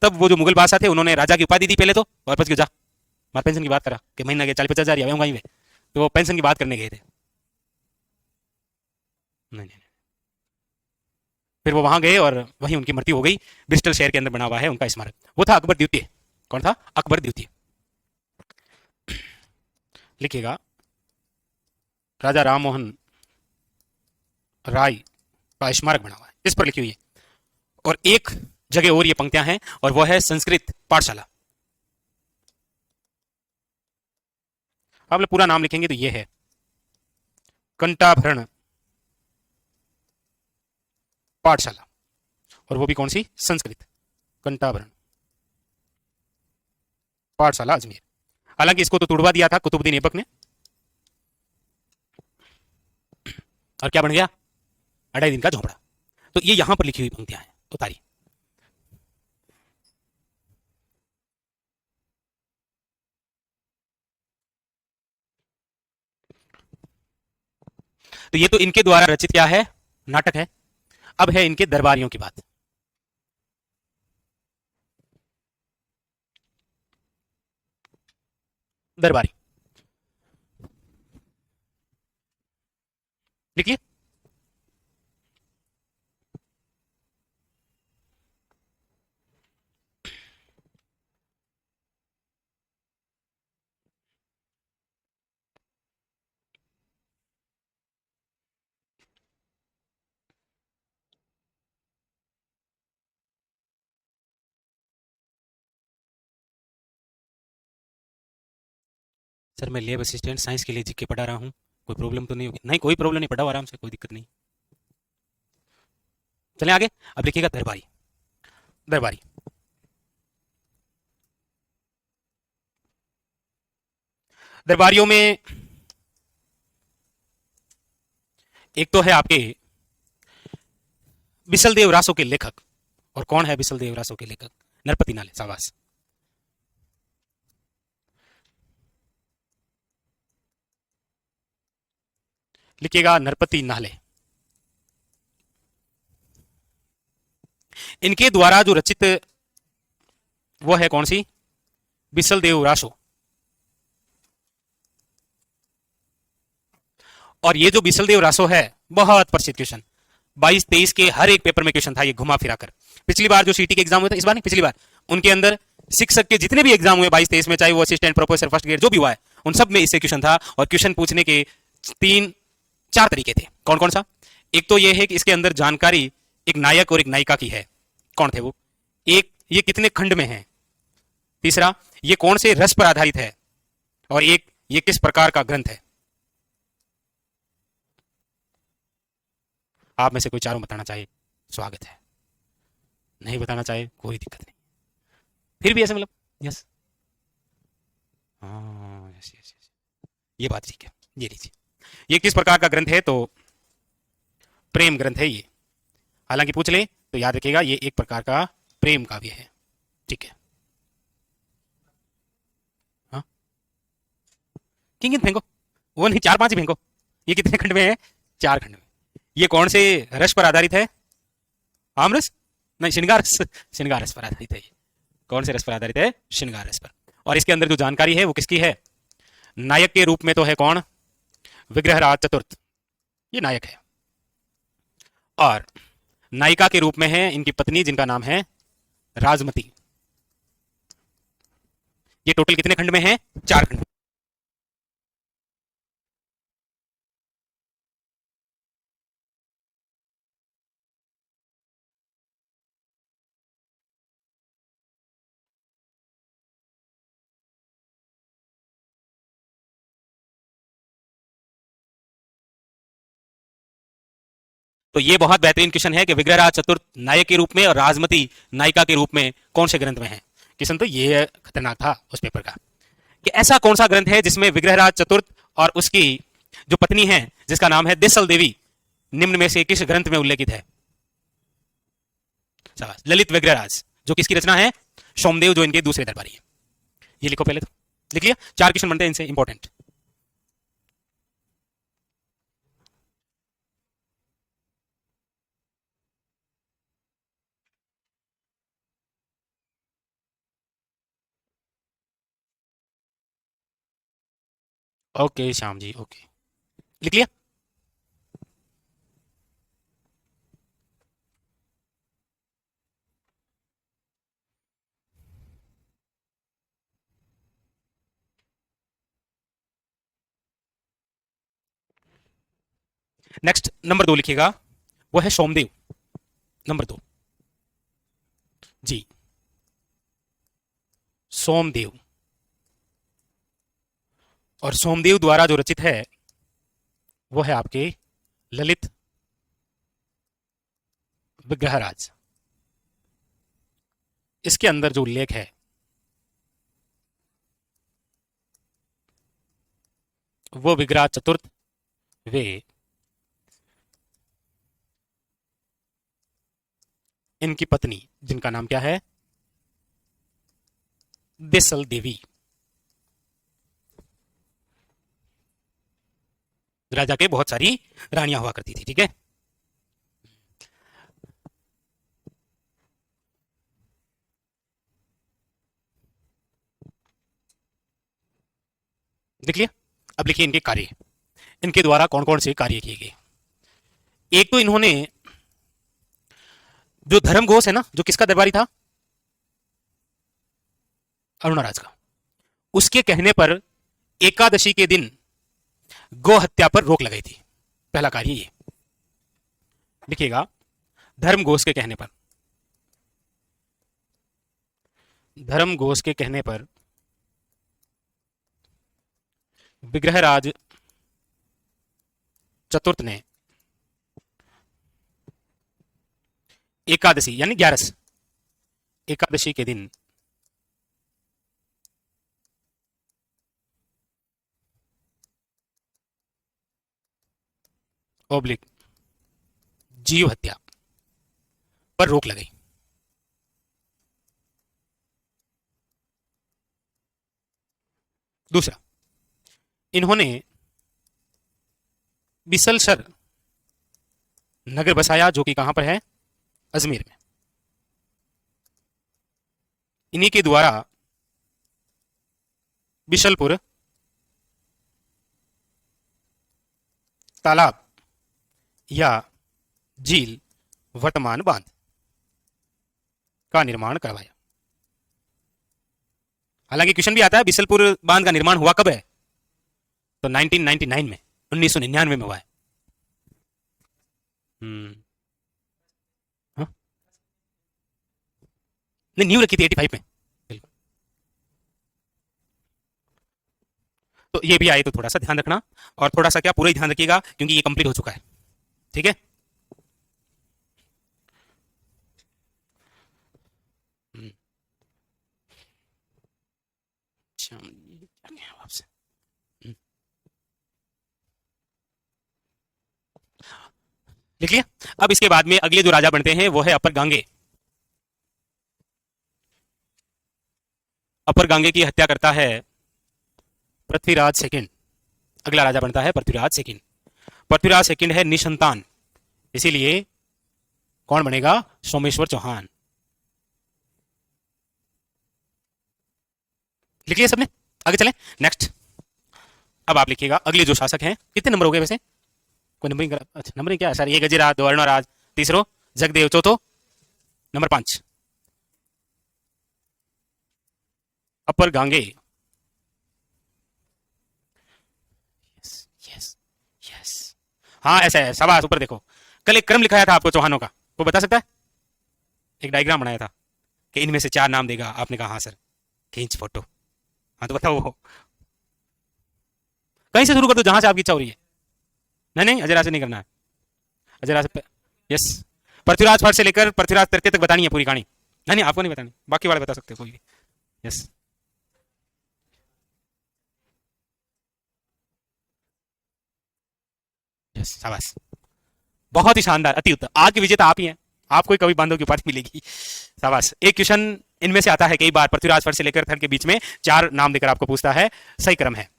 तब वो जो मुगल बादशाह थे उन्होंने राजा की उपाधि दी पहले, तो वापस क्यों जा, मार पेंशन की बात करा कि महीना के 40-50 हजार या वहीं पे, तो वो पेंशन की बात करने गए थे। नहीं नहीं, फिर वो वहां गए और वहीं उनकी मृत्यु हो गई। ब्रिस्टल शहर के अंदर बना हुआ है उनका स्मारक। वो था अकबर द्वितीय। कौन था? अकबर द्वितीय। लिखिएगा, राजा राम मोहन राय का स्मारक बना हुआ है, इस पर लिखी हुई है। और एक जगह और ये पंक्तियां हैं, और वह है संस्कृत पाठशाला। आप लोग पूरा नाम लिखेंगे तो ये है कंठाभरण पाठशाला, और वो भी कौन सी? संस्कृत कंठाभरण पाठशाला अजमेर। हालांकि इसको तो तुड़वा दिया था कुतुबुद्दीन ऐबक ने, और क्या बन गया? 2.5 दिन का झोपड़ा। तो ये यहां पर लिखी हुई पंक्तियां हैं, उतारिए। तो ये तो इनके द्वारा रचित क्या है, नाटक है। अब है इनके दरबारियों की बात। दरबारी लिखिए। सर मैं लैब असिस्टेंट साइंस के लिए जीके पढ़ा रहा हूँ, कोई प्रॉब्लम तो नहीं होगी? नहीं कोई प्रॉब्लम नहीं, पढ़ाओ आराम से, कोई दिक्कत नहीं। चलें आगे। अब लिखिएगा दरबारी। दरबारी दरबारियों में एक तो है आपके बिसल रासो के लेखक। और कौन है बिसल रासो के लेखक? नरपति नाले, शाबाश। लिखिएगा नरपति नाले। इनके द्वारा जो रचित वो है कौन सी? बिसल रासो। और ये जो बिसल रासो है, बहुत प्रसिद्ध क्वेश्चन, 22-23 के हर एक पेपर में क्वेश्चन था ये, घुमा फिरा कर। पिछली बार जो सीटी के एग्जाम हुए थे, इस बार नहीं, पिछली बार, उनके अंदर शिक्षक के जितने भी एग्जाम हुए 22-23 में, चाहे वो असिस्टेंट प्रोफेसर फर्स्ट ग्रेड जो भी हुआ है, उन सब में इससे क्वेश्चन था। और क्वेश्चन पूछने के 3-4 तरीके थे। कौन कौन सा? एक तो ये है कि इसके अंदर जानकारी एक नायक और एक नायिका की है, कौन थे वो? एक, ये कितने खंड में है? तीसरा, ये कौन से रस पर आधारित है? और एक, ये किस प्रकार का ग्रंथ है? आप में से कोई चारों बताना चाहे स्वागत है, नहीं बताना चाहे कोई दिक्कत नहीं। फिर भी ऐसे मतलब, यस, हाँ, यस यस यस, ये बात ठीक है। ये लीजिए, ये किस प्रकार का ग्रंथ है? तो प्रेम ग्रंथ है ये। हालांकि पूछ ले तो याद रखिएगा, ये एक प्रकार का प्रेम काव्य है, ठीक है। हाँ, किंग फेंको, वो नहीं, 4-5 ही फेंको। ये कितने खंड में है? 4 खंड में। ये कौन से रस पर आधारित है? आमरस? नहीं, श्रृंगार रस। श्रृंगार रस पर आधारित है ये। कौन से रस पर आधारित है? श्रृंगार रस पर। और इसके अंदर जो जानकारी है वो किसकी है? नायक के रूप में तो है कौन? विग्रहराज चतुर्थ, ये नायक है। और नायिका के रूप में है इनकी पत्नी, जिनका नाम है राजमती। ये टोटल कितने खंड में है? 4 खंड। तो ये बहुत बेहतरीन क्वेश्चन है कि विग्रहराज चतुर्थ नायक के रूप में और राजमती नायिका के रूप में कौन से ग्रंथ में है? क्वेश्चन तो ये खतरनाक था उस पेपर का, कि ऐसा कौन सा ग्रंथ है जिसमें विग्रहराज चतुर्थ और उसकी जो पत्नी है, जिसका नाम है देसल देवी, निम्न में से किस ग्रंथ में उल्लेखित है? ललित विग्रहराज, जो किसकी रचना है? सोमदेव, जो इनके दूसरे दरबारी है। ये लिखो पहले तो, लिख लिया? 4 क्वेश्चन बनते हैं इनसे, important. Okay Shyam ji, okay, लिख लिया? नेक्स्ट नंबर 2 लिखिएगा, वो है सोमदेव, नंबर 2। जी, सोमदेव। और सोमदेव द्वारा जो रचित है वो है आपके ललित विग्रहराज। इसके अंदर जो उल्लेख है वो विग्रह चतुर्थ वे इनकी पत्नी जिनका नाम क्या है, देसल देवी। राजा के बहुत सारी रानियां हुआ करती थी, ठीक है। देख लिया। अब लिखिए इनके कार्य, इनके द्वारा कौन कौन से कार्य किए गए। एक तो इन्होंने जो धर्म घोष है ना, जो किसका दरबारी था, अरुणराज का, उसके कहने पर एकादशी के दिन गौ हत्या पर रोक लगाई थी। पहला कार्य ये लिखिएगा, धर्म घोष के कहने पर, धर्म घोष के कहने पर विग्रहराज चतुर्थ ने एकादशी यानी 11 एकादशी के दिन ओब्लिक जीव हत्या पर रोक लगाई। दूसरा, इन्होंने बिसलसर नगर बसाया, जो कि कहां पर है, अजमेर में। इन्हीं के द्वारा बिशलपुर तालाब या झील वर्तमान बांध का निर्माण करवाया। हालांकि क्वेश्चन भी आता है बिसलपुर बांध का निर्माण हुआ कब है, तो 1999 में, 1999 में हुआ है। हाँ? नहीं, न्यू रखी थी 85 में। बिल्कुल। तो ये भी आए तो थोड़ा सा ध्यान रखना, और थोड़ा सा क्या पूरा ही ध्यान रखिएगा, क्योंकि ये कंप्लीट हो चुका है, ठीक है। आपसे लिख लिया। अब इसके बाद में अगले जो राजा बनते हैं वो है अपर गांगे। अपर गांगे की हत्या करता है पृथ्वीराज सेकंड। अगला राजा बनता है पृथ्वीराज सेकंड। पृथ्वीराज सेकंड है निसंतान, इसीलिए कौन बनेगा, सोमेश्वर चौहान। लिख लिया सबने, आगे चलें नेक्स्ट। अब आप लिखिएगा अगले जो शासक हैं, कितने नंबर हो गए वैसे, कोई नंबरिंग करा, अच्छा नंबरिंग क्या है सर, ये गजराज, दो अर्णराज, तीसरो जगदेव, चौथो नंबर 5 अपर गांगे। यस यस यस, हाँ ऐसा है, शाबाश, ऊपर देखो। कल एक क्रम लिखाया था आपको चौहानों का, वो बता सकता है, एक डायग्राम बनाया था कि इनमें से 4 नाम देगा, आपने कहा हाँ सर, खींच फोटो। हाँ तो बताओ, वो कहीं से शुरू कर दो जहां से आपकी इच्छा हो रही है। नहीं नहीं, अजयराज से नहीं करना है, अजयराज से, यस, पृथ्वीराज फर्स्ट से लेकर पृथ्वीराज तृतीय तक बतानी है पूरी कहानी। नहीं नहीं, आपको नहीं बतानी, बाकी वाले बता सकते हो कोई भी। यस, यस, शाबाश, बहुत ही शानदार, अति उत्तम। आज के विजेता आप ही हैं, आपको ही कवि बांधव की उपाधि मिलेगी। शाबाश। एक क्वेश्चन इनमें से आता है कई बार, पृथ्वीराज फर्स्ट से लेकर थर्ड के बीच में 4 नाम देकर आपको पूछता है, सही क्रम है।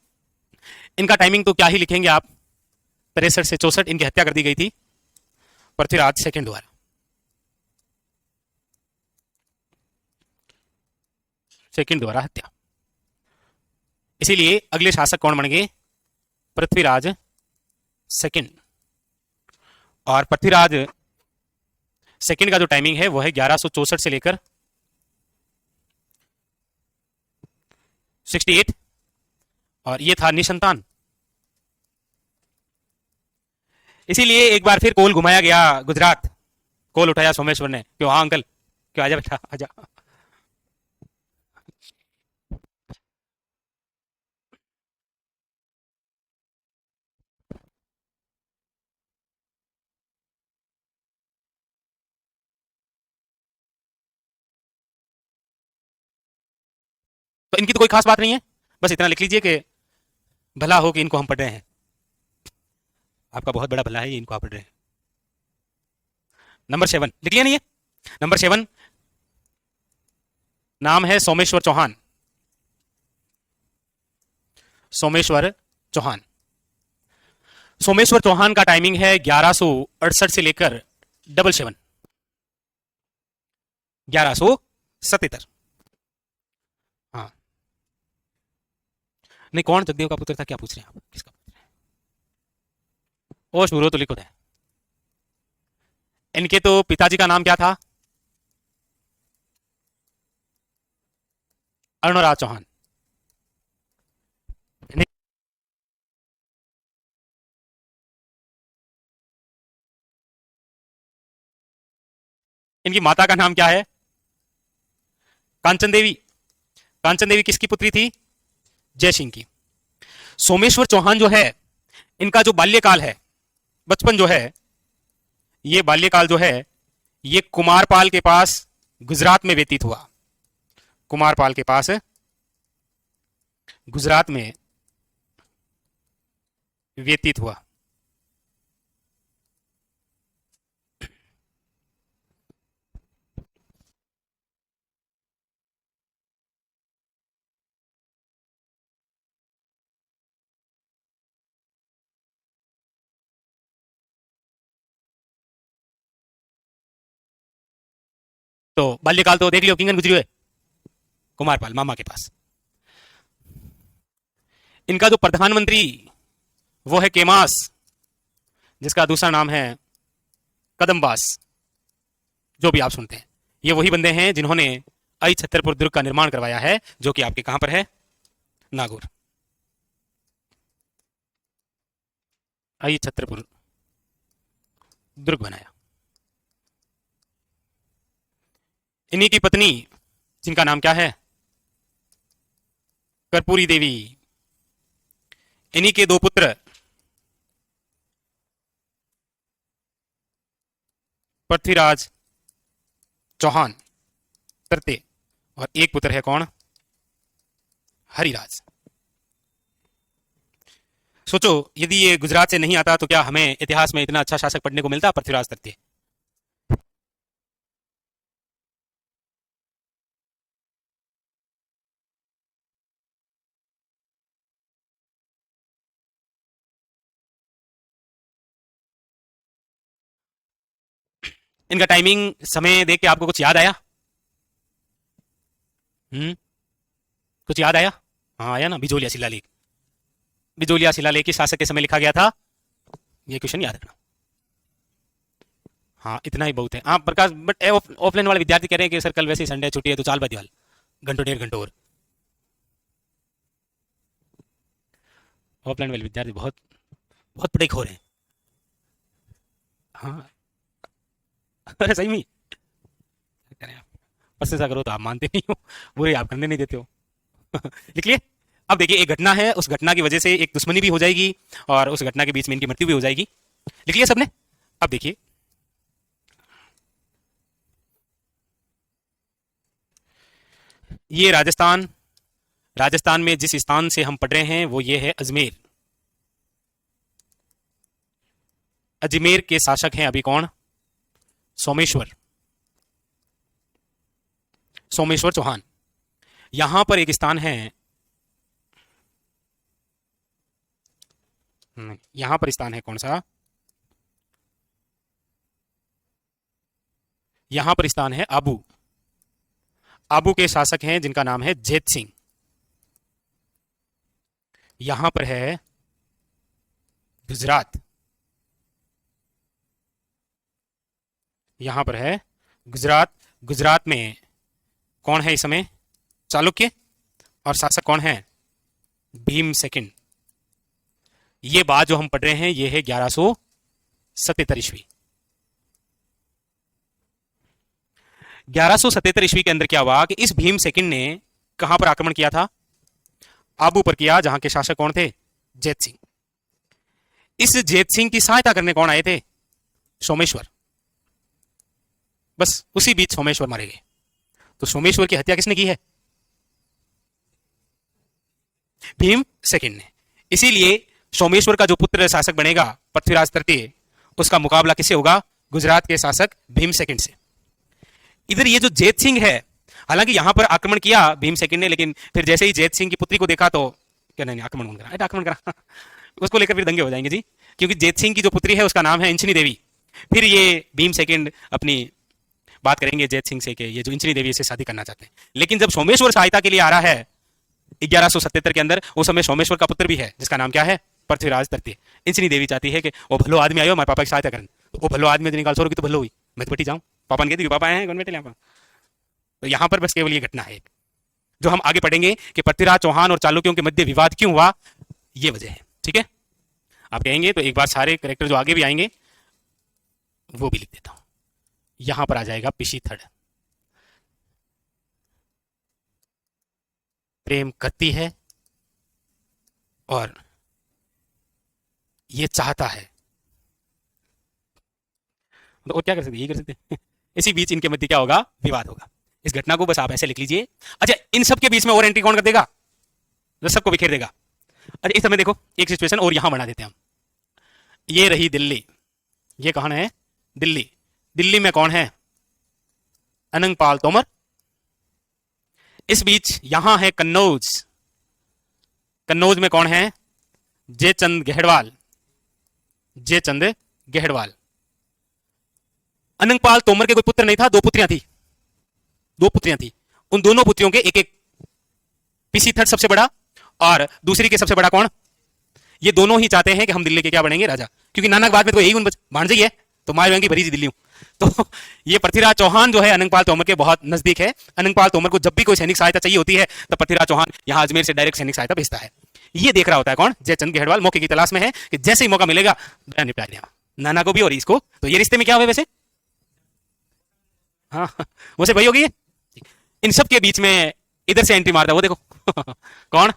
इनका टाइमिंग तो क्या ही लिखेंगे आप, 63 से 64 इनकी हत्या कर दी गई थी पृथ्वीराज सेकंड द्वारा। सेकंड द्वारा हत्या, इसीलिए अगले शासक कौन बन गए, पृथ्वीराज सेकंड। और पृथ्वीराज सेकंड का जो टाइमिंग है वो है 1164 से लेकर 68, और ये था निसंतान। इसीलिए एक बार फिर कोल घुमाया गया गुजरात, कोल उठाया सोमेश्वर ने, क्यों, हाँ अंकल, क्यों, आजा बेटा आजा। तो इनकी तो कोई खास बात नहीं है, बस इतना लिख लीजिए कि भला हो कि इनको हम पढ़ रहे हैं, आपका बहुत बड़ा भला है, ये इनको आप पढ़ रहे हैं। नंबर 7 लिख लिया नहीं है, नंबर 7, नाम है सोमेश्वर चौहान। सोमेश्वर चौहान। सोमेश्वर चौहान का टाइमिंग है 1168 से लेकर 77, 1177। हाँ, नहीं, कौन जगदेव का पुत्र था, क्या पूछ रहे हैं आप, किसका पुत्र है? ओ शूरो तो लिखो है। इनके तो पिताजी का नाम क्या था? अर्णोराज चौहान। इनकी माता का नाम क्या है? कांचन देवी। कांचन देवी किसकी पुत्री थी? जय सिंह की। सोमेश्वर चौहान जो है, इनका जो बाल्यकाल है, बचपन जो है, ये बाल्यकाल जो है, ये कुमारपाल के पास गुजरात में व्यतीत हुआ। कुमारपाल के पास गुजरात में व्यतीत हुआ। तो बाल्यकाल तो देख लियो, किंगन गुजरी है, कुमारपाल मामा के पास। इनका जो प्रधानमंत्री वो है केमास, जिसका दूसरा नाम है कदमबास, जो भी आप सुनते हैं। ये वही बंदे हैं जिन्होंने आई छतरपुर दुर्ग का निर्माण करवाया है, जो कि आपके कहां पर है? नागौर। आई छतरपुर दुर्ग बनाया। इन्हीं की पत्नी, जिनका नाम क्या है? कर्पूरी देवी। इन्हीं के दो पुत्र, पृथ्वीराज चौहान तरते, और एक पुत्र है कौन? हरिराज। सोचो, यदि ये गुजरात से नहीं आता तो क्या हमें इतिहास में इतना अच्छा शासक पढ़ने को मिलता? पृथ्वीराज तरते। इनका टाइमिंग, समय देख के आपको कुछ याद आया? कुछ याद आया? हाँ आया ना, बिजोलिया शिलालेख। बिजोलिया शिलालेख किस शासक के समय लिखा गया था? ये क्वेश्चन याद रखना। हाँ, इतना ही बहुत है। हाँ प्रकाश, बट ऑफलाइन वाले विद्यार्थी कह रहे हैं कि सर कल वैसे ही संडे छुट्टी है, तो चाल बदियाल घंटों 1.5 घंटे और। ऑफलाइन वाले विद्यार्थी बहुत बहुत पढ़े खोर हैं। हाँ, अरे सही में क्या करें आप, प्रशंसा करो तो आप मानते नहीं हो, बुरे आप करने नहीं देते हो। लिख लिए। अब देखिए, एक घटना है, उस घटना की वजह से एक दुश्मनी भी हो जाएगी, और उस घटना के बीच में इनकी मृत्यु भी हो जाएगी। लिख लिया सबने? अब देखिए, ये राजस्थान, राजस्थान में जिस स्थान से हम पढ़ रहे हैं वो ये है अजमेर। अजमेर के शासक हैं अभी कौन? सोमेश्वर, सोमेश्वर चौहान। यहां पर एक स्थान है, यहां पर स्थान है कौन सा? यहां पर स्थान है आबू। आबू के शासक हैं जिनका नाम है जेत सिंह। यहां पर है गुजरात। यहां पर है गुजरात। गुजरात में कौन है इस समय? चालुक्य। और शासक कौन है? भीम सेकंड। ये बात जो हम पढ़ रहे हैं ये है 1177 ईस्वी। 1177 ईस्वी के अंदर क्या हुआ कि इस भीम सेकंड ने कहां पर आक्रमण किया था? आबू पर किया, जहां के शासक कौन थे? जैत सिंह। इस जैत सिंह की सहायता करने कौन आए थे? सोमेश्वर। बस उसी बीच सोमेश्वर मारे गए। तो सोमेश्वर की हत्या किसने की है? भीम सेकंड ने। इसीलिए सोमेश्वर का जो पुत्र शासक बनेगा पृथ्वीराज तृतीय, उसका मुकाबला किससे होगा? गुजरात के शासक भीम सेकंड से। इधर ये जो जैत सिंह है, हालांकि यहां पर आक्रमण किया भीम सेकंड ने, लेकिन फिर जैसे ही जैत सिंह की पुत्री को देखा तो क्या, नहीं आक्रमण कौन करा, आक्रमण करा उसको लेकर फिर दंगे हो जाएंगे जी, क्योंकि जैत सिंह की जो पुत्री है उसका नाम है इंचनी देवी। फिर ये भीम सेकंड अपनी बात करेंगे जैत सिंह से कि ये जो इंचनी देवी से शादी करना चाहते हैं। लेकिन जब सोमेश्वर सहायता के लिए आ रहा है 1177 के अंदर, उस समय सोमेश्वर का पुत्र भी है जिसका नाम क्या है, पृथ्वीराज तृतीय। इंचनी देवी चाहती है कि वो भलो आदमी आयो हमारे पापा की सहायता करें, तो वो भलो आदमी निकाल सो की तो भलो हुई, मैं तो बेटी जाऊं। पापा ने कहती पापा आए हैं कौन बेटे यहाँ पर। तो यहां पर बस केवल ये घटना है जो हम आगे पढ़ेंगे कि पृथ्वीराज चौहान और चालुक्यों के मध्य विवाद क्यों हुआ, ये वजह है। ठीक है, आप कहेंगे तो एक बार सारे करेक्टर जो आगे भी आएंगे वो भी लिख देता हूं। यहां पर आ जाएगा पिशीथड़, प्रेम करती है और ये चाहता है, तो और क्या कर सकते, यही कर सकते हैं इसी बीच इनके मध्य क्या होगा, विवाद होगा। इस घटना को बस आप ऐसे लिख लीजिए। अच्छा, इन सब के बीच में और एंट्री कौन कर देगा, जो सबको बिखेर देगा। अच्छा, इस समय देखो एक सिचुएशन और यहां बना देते हैं हम। ये रही दिल्ली, ये कहां है, दिल्ली। दिल्ली में कौन है, अनंगपाल तोमर। इस बीच यहां है कन्नौज, कन्नौज में कौन है, जयचंद गहड़वाल, जयचंद गहड़वाल। अनंगपाल तोमर के कोई पुत्र नहीं था, दो पुत्रियां थी, दो पुत्रियां थी। उन दोनों पुत्रियों के एक एक, पिसीथड़ सबसे बड़ा और दूसरी के सबसे बड़ा कौन, ये दोनों ही चाहते हैं कि हम दिल्ली के क्या बनेंगे, राजा। क्योंकि नानक बाद में तो यही उन भांजे ही है, तो मार बहन की भरी सी दिल्ली हूं। तो ये पृथ्वीराज चौहान जो है अनंगपाल तोमर के बहुत नजदीक है। अनंगपाल तोमर को जब भी कोई सैनिक सहायता चाहिए होती है तो पृथ्वीराज चौहान यहां अजमेर से डायरेक्ट सैनिक सहायता भेजता है। ये देख रहा होता है कौन, जयचंद गहड़वाल मौके की तलाश में है कि जैसे ही मौका मिलेगा निपटा दिया नाना को भी और इसको। तो ये रिश्ते में क्या हुए वैसे, हाँ वो से भाई होगी। इन सब के बीच में इधर से एंट्री मारता है वो देखो कौन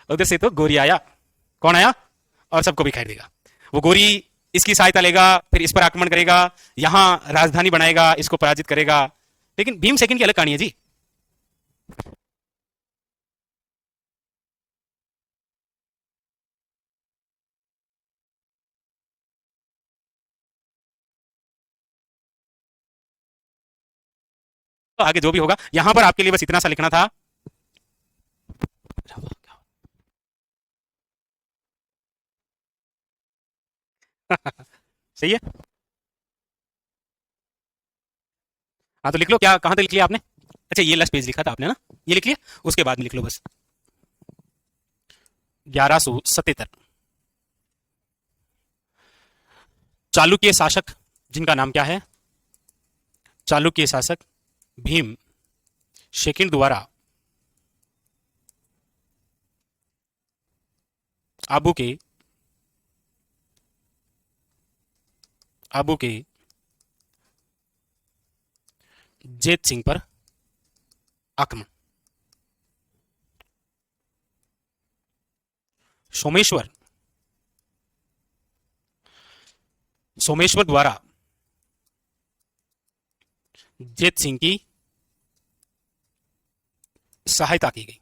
उधर से तो गोरी आया, कौन आया, और सबको बिखेर देगा। वो गोरी इसकी सहायता लेगा, फिर इस पर आक्रमण करेगा, यहां राजधानी बनाएगा, इसको पराजित करेगा। लेकिन भीम सेकंड की अलग कहानी है जी। तो आगे जो भी होगा, यहां पर आपके लिए बस इतना सा लिखना था। सही है, हाँ तो लिख लो, क्या कहां तक लिख लिया आपने। अच्छा, ये लास्ट पेज लिखा था आपने ना, ये लिख लिया, उसके बाद में लिख लो बस 1177। चालुक्य शासक जिनका नाम क्या है, चालुक्य शासक भीम सेकंड द्वारा आबू के, आबू के जैत सिंह पर आक्रमण। सोमेश्वर, सोमेश्वर द्वारा जैत सिंह की सहायता की गई,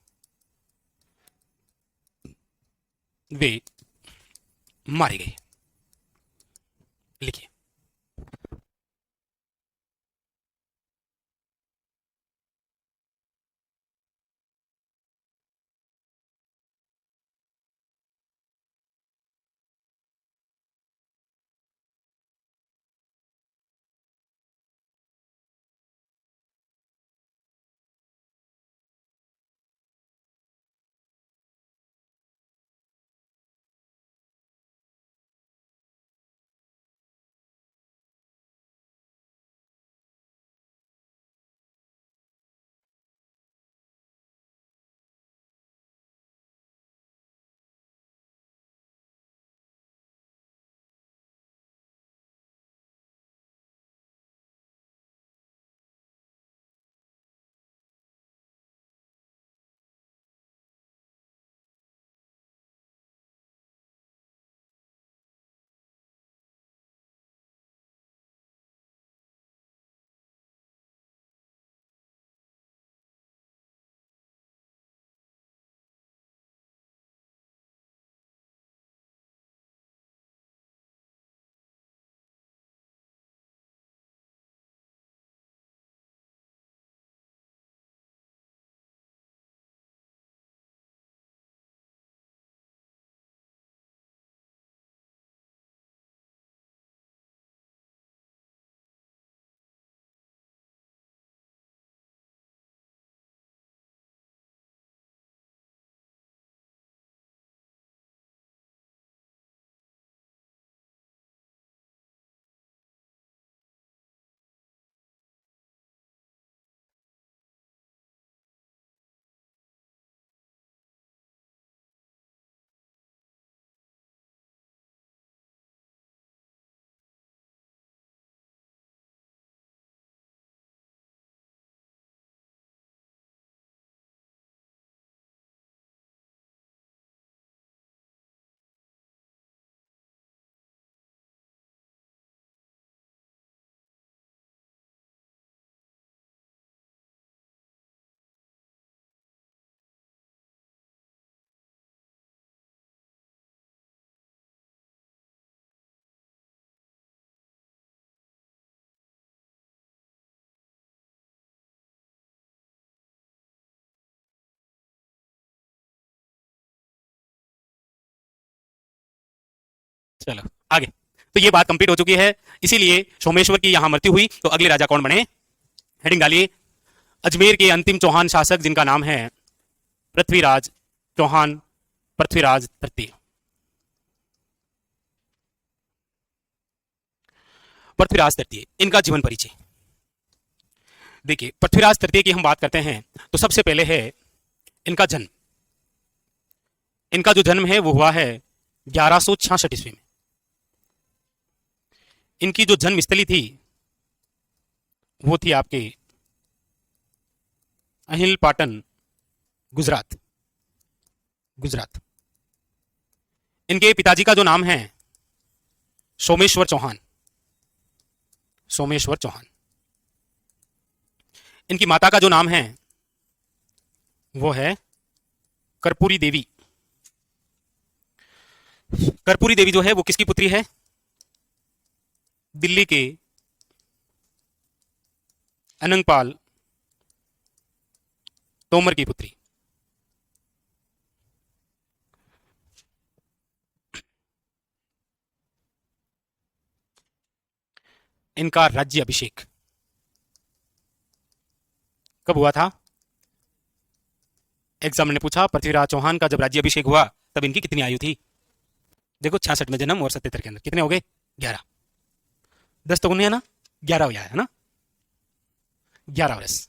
वे मारे गए। लिखिए। चलो आगे। तो ये बात कंप्लीट हो चुकी है, इसीलिए सोमेश्वर की यहां मृत्यु हुई। तो अगले राजा कौन बने? हेडिंग डालिए, अजमेर के अंतिम चौहान शासक जिनका नाम है पृथ्वीराज चौहान, पृथ्वीराज तृतीय। पृथ्वीराज तृतीय, इनका जीवन परिचय देखिए। पृथ्वीराज तृतीय की हम बात करते हैं तो सबसे पहले है इनका जन्म। इनका जो जन्म है वो हुआ है 1166 ईस्वी में। इनकी जो जन्म स्थली थी वो थी आपके अहिल पाटन, गुजरात। गुजरात। इनके पिताजी का जो नाम है सोमेश्वर चौहान। सोमेश्वर चौहान। इनकी माता का जो नाम है वो है कर्पूरी देवी। कर्पूरी देवी जो है वो किसकी पुत्री है? दिल्ली के अनंगपाल तोमर की पुत्री। इनका राज्य अभिषेक कब हुआ था? एग्जाम ने पूछा पृथ्वीराज चौहान का जब राज्य अभिषेक हुआ तब इनकी कितनी आयु थी? देखो 66 में जन्म और 77 के अंदर कितने हो गए? 11। 10 तो उन्हें है ना, 11 हो गया है ना, 11 वर्ष।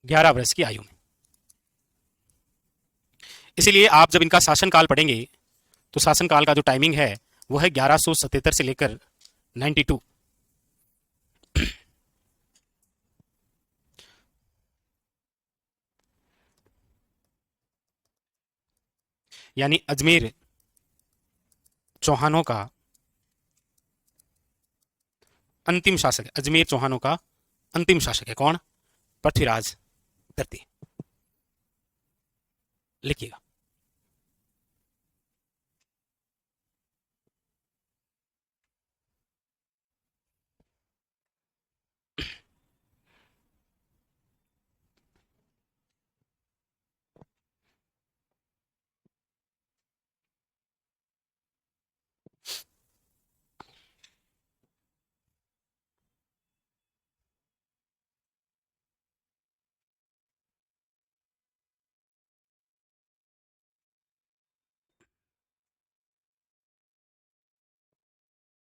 11 वर्ष की आयु में। इसीलिए आप जब इनका शासनकाल पढ़ेंगे तो शासनकाल का जो टाइमिंग है वो है 1177 से लेकर 92। यानी अजमेर चौहानों का अंतिम शासक है। अजमेर चौहानों का अंतिम शासक है कौन? पृथ्वीराज तृतीय। लिखिएगा।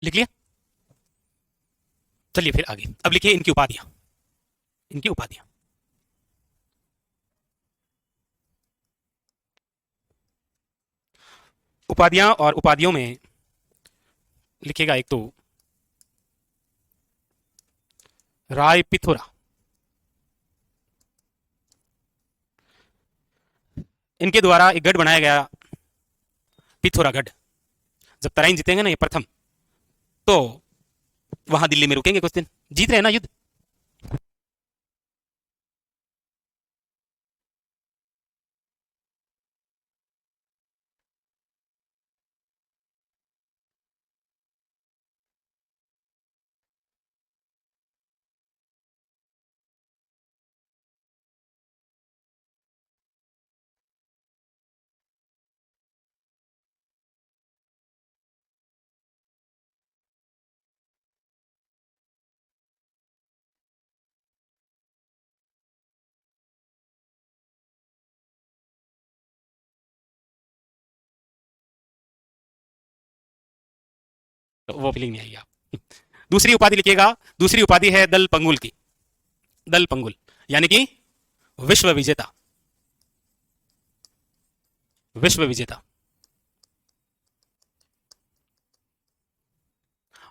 लिख लिया? चलिए फिर आगे। अब लिखिए इनकी उपाधियां। इनकी उपाधियां उपाधियां और उपाधियों में लिखिएगा एक तो राय पिथोरा। इनके द्वारा एक गढ़ बनाया गया, पिथौरागढ़। जब तराइन जीतेंगे ना ये प्रथम, तो वहां दिल्ली में रुकेंगे कुछ दिन। जीत रहे हैं ना युद्ध? तो वो फीलिंग नहीं आई आप। दूसरी उपाधि लिखिएगा। दूसरी उपाधि है दल पंगुल की। दल पंगुल यानी कि विश्व विजेता। विश्व विजेता।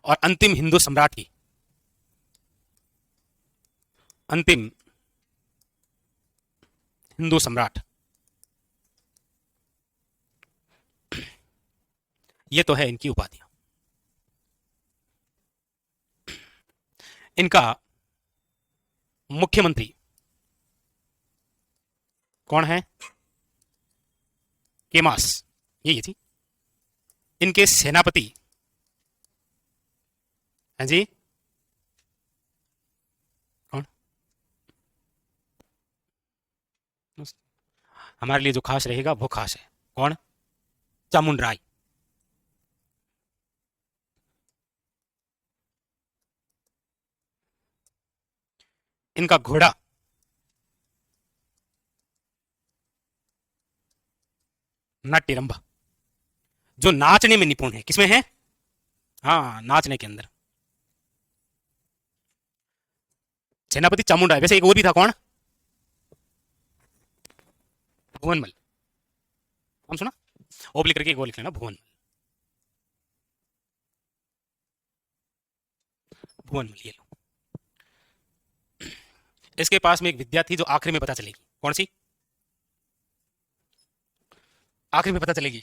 और अंतिम हिंदू सम्राट की। अंतिम हिंदू सम्राट। ये तो है इनकी उपाधियां। इनका मुख्यमंत्री कौन है? केमास। ये थी। इनके सेनापति हैं जी कौन? हमारे लिए जो खास रहेगा वो खास है कौन? चामुंडराय। इनका घोड़ा नाट्यरंभा, जो नाचने में निपुण है। किसमें है? हाँ, नाचने के अंदर। सेनापति चामुंडराय। वैसे एक और भी था, कौन? भुवनमल। हम सुना? ओब्लिक करके एक और लिख लेना, भुवनमल। भुवनमल, ये लो। इसके पास में एक विद्या थी जो आखिर में पता चलेगी। कौन सी? आखिर में पता चलेगी।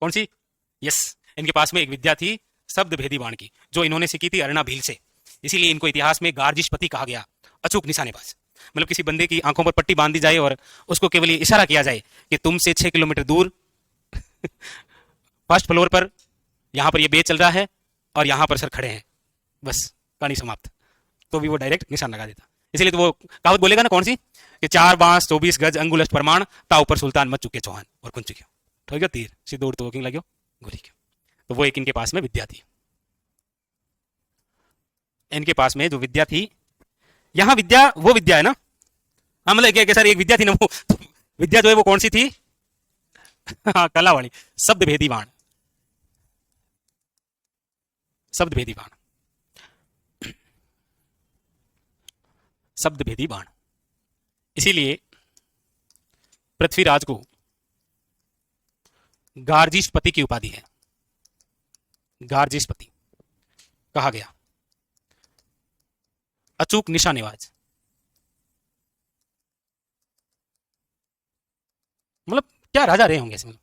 कौन सी? यस, इनके पास में एक विद्या थी शब्द भेदी बाण की, जो इन्होंने सीखी थी अरुणा भील से। इसीलिए इनको इतिहास में गार्जिशपति कहा गया, अचूक निशानेबाज। मतलब किसी बंदे की आंखों पर पट्टी बांध दी जाए और उसको केवल ये इशारा किया जाए कि तुमसे 6 किलोमीटर दूर फर्स्ट फ्लोर पर यहां पर ये बेच चल रहा है और यहां पर सर खड़े हैं, बस कहानी समाप्त। तो भी वो डायरेक्ट निशान लगा देता। इसलिए तो वो कहावत बोलेगा ना, कौन सी? कि 4 बांस 24 गज अंगुल अष्ट प्रमाण, ता ऊपर सुल्तान मत चुके चौहान और कुंच क्यों ठोक गयो तीर सीधे उड़ तो वॉकिंग लग्यो गोली क्यों। तो वो एक इनके पास में विद्या थी। इनके पास में जो विद्या थी, यहां विद्या वो विद्या है ना। हाँ, मतलब क्या सर एक विद्या थी ना वो, तो विद्या जो है वो कौन सी थी? हाँ, कलावाणी, शब्द भेदी बाण। शब्द भेदी बाण, शब्द भेदी बाण। इसीलिए पृथ्वीराज को गार्जिशपति की उपाधि है। गार्जिशपति कहा गया, अचूक निशानेबाज। मतलब क्या राजा रहे होंगे इसमें।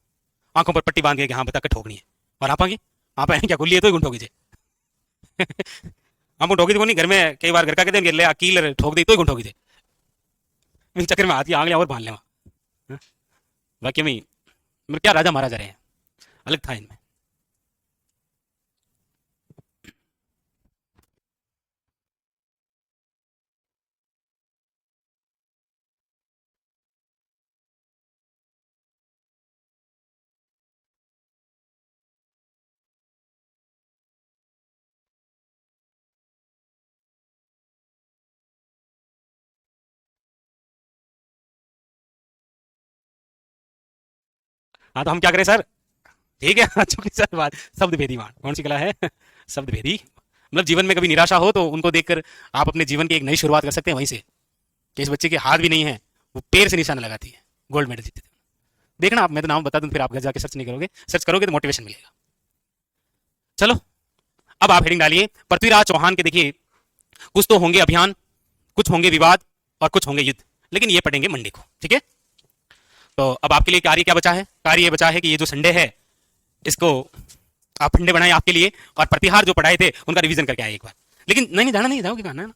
आंखों पर पट्टी बांध के हाँ बता के ठोकनी है। और आप आगे आप क्या गुल्ली है तो ही ठोकी जे। हम ठोकी थी नहीं, घर में कई बार घर का कहते हैं ले कील ठोक दी तो ही ठोकी थे। चक्कर में आती आंगलियां और बांध ले वहां। वाकई में मतलब क्या राजा महाराजा रहे हैं, अलग था इनमें। हाँ, तो हम क्या करें सर? ठीक है, चूंकि सर बात शब्द भेदी बाण कौन सी कला है? शब्द भेदी। मतलब जीवन में कभी निराशा हो तो उनको देखकर आप अपने जीवन की एक नई शुरुआत कर सकते हैं वहीं से। कि इस बच्चे के हाथ भी नहीं है, वो पैर से निशाना लगाती है, गोल्ड मेडल जीते थे। देखना आप, मैं तो नाम बता दूं, फिर आप घर जाके सर्च नहीं करोगे, सर्च करोगे तो मोटिवेशन मिलेगा। चलो, अब आप हेडिंग डालिए पृथ्वीराज चौहान के। देखिए, कुछ तो होंगे अभियान, कुछ होंगे विवाद और कुछ होंगे युद्ध, लेकिन ये पढ़ेंगे मंडे को। ठीक है, तो अब आपके लिए कार्य क्या बचा है? कार्य ये बचा है कि ये जो संडे है इसको आप फंडे बनाए आपके लिए, और प्रतिहार जो पढ़ाए थे उनका रिवीजन करके आए एक बार। लेकिन नहीं, जाना नहीं, जाओगे कहाँ ना।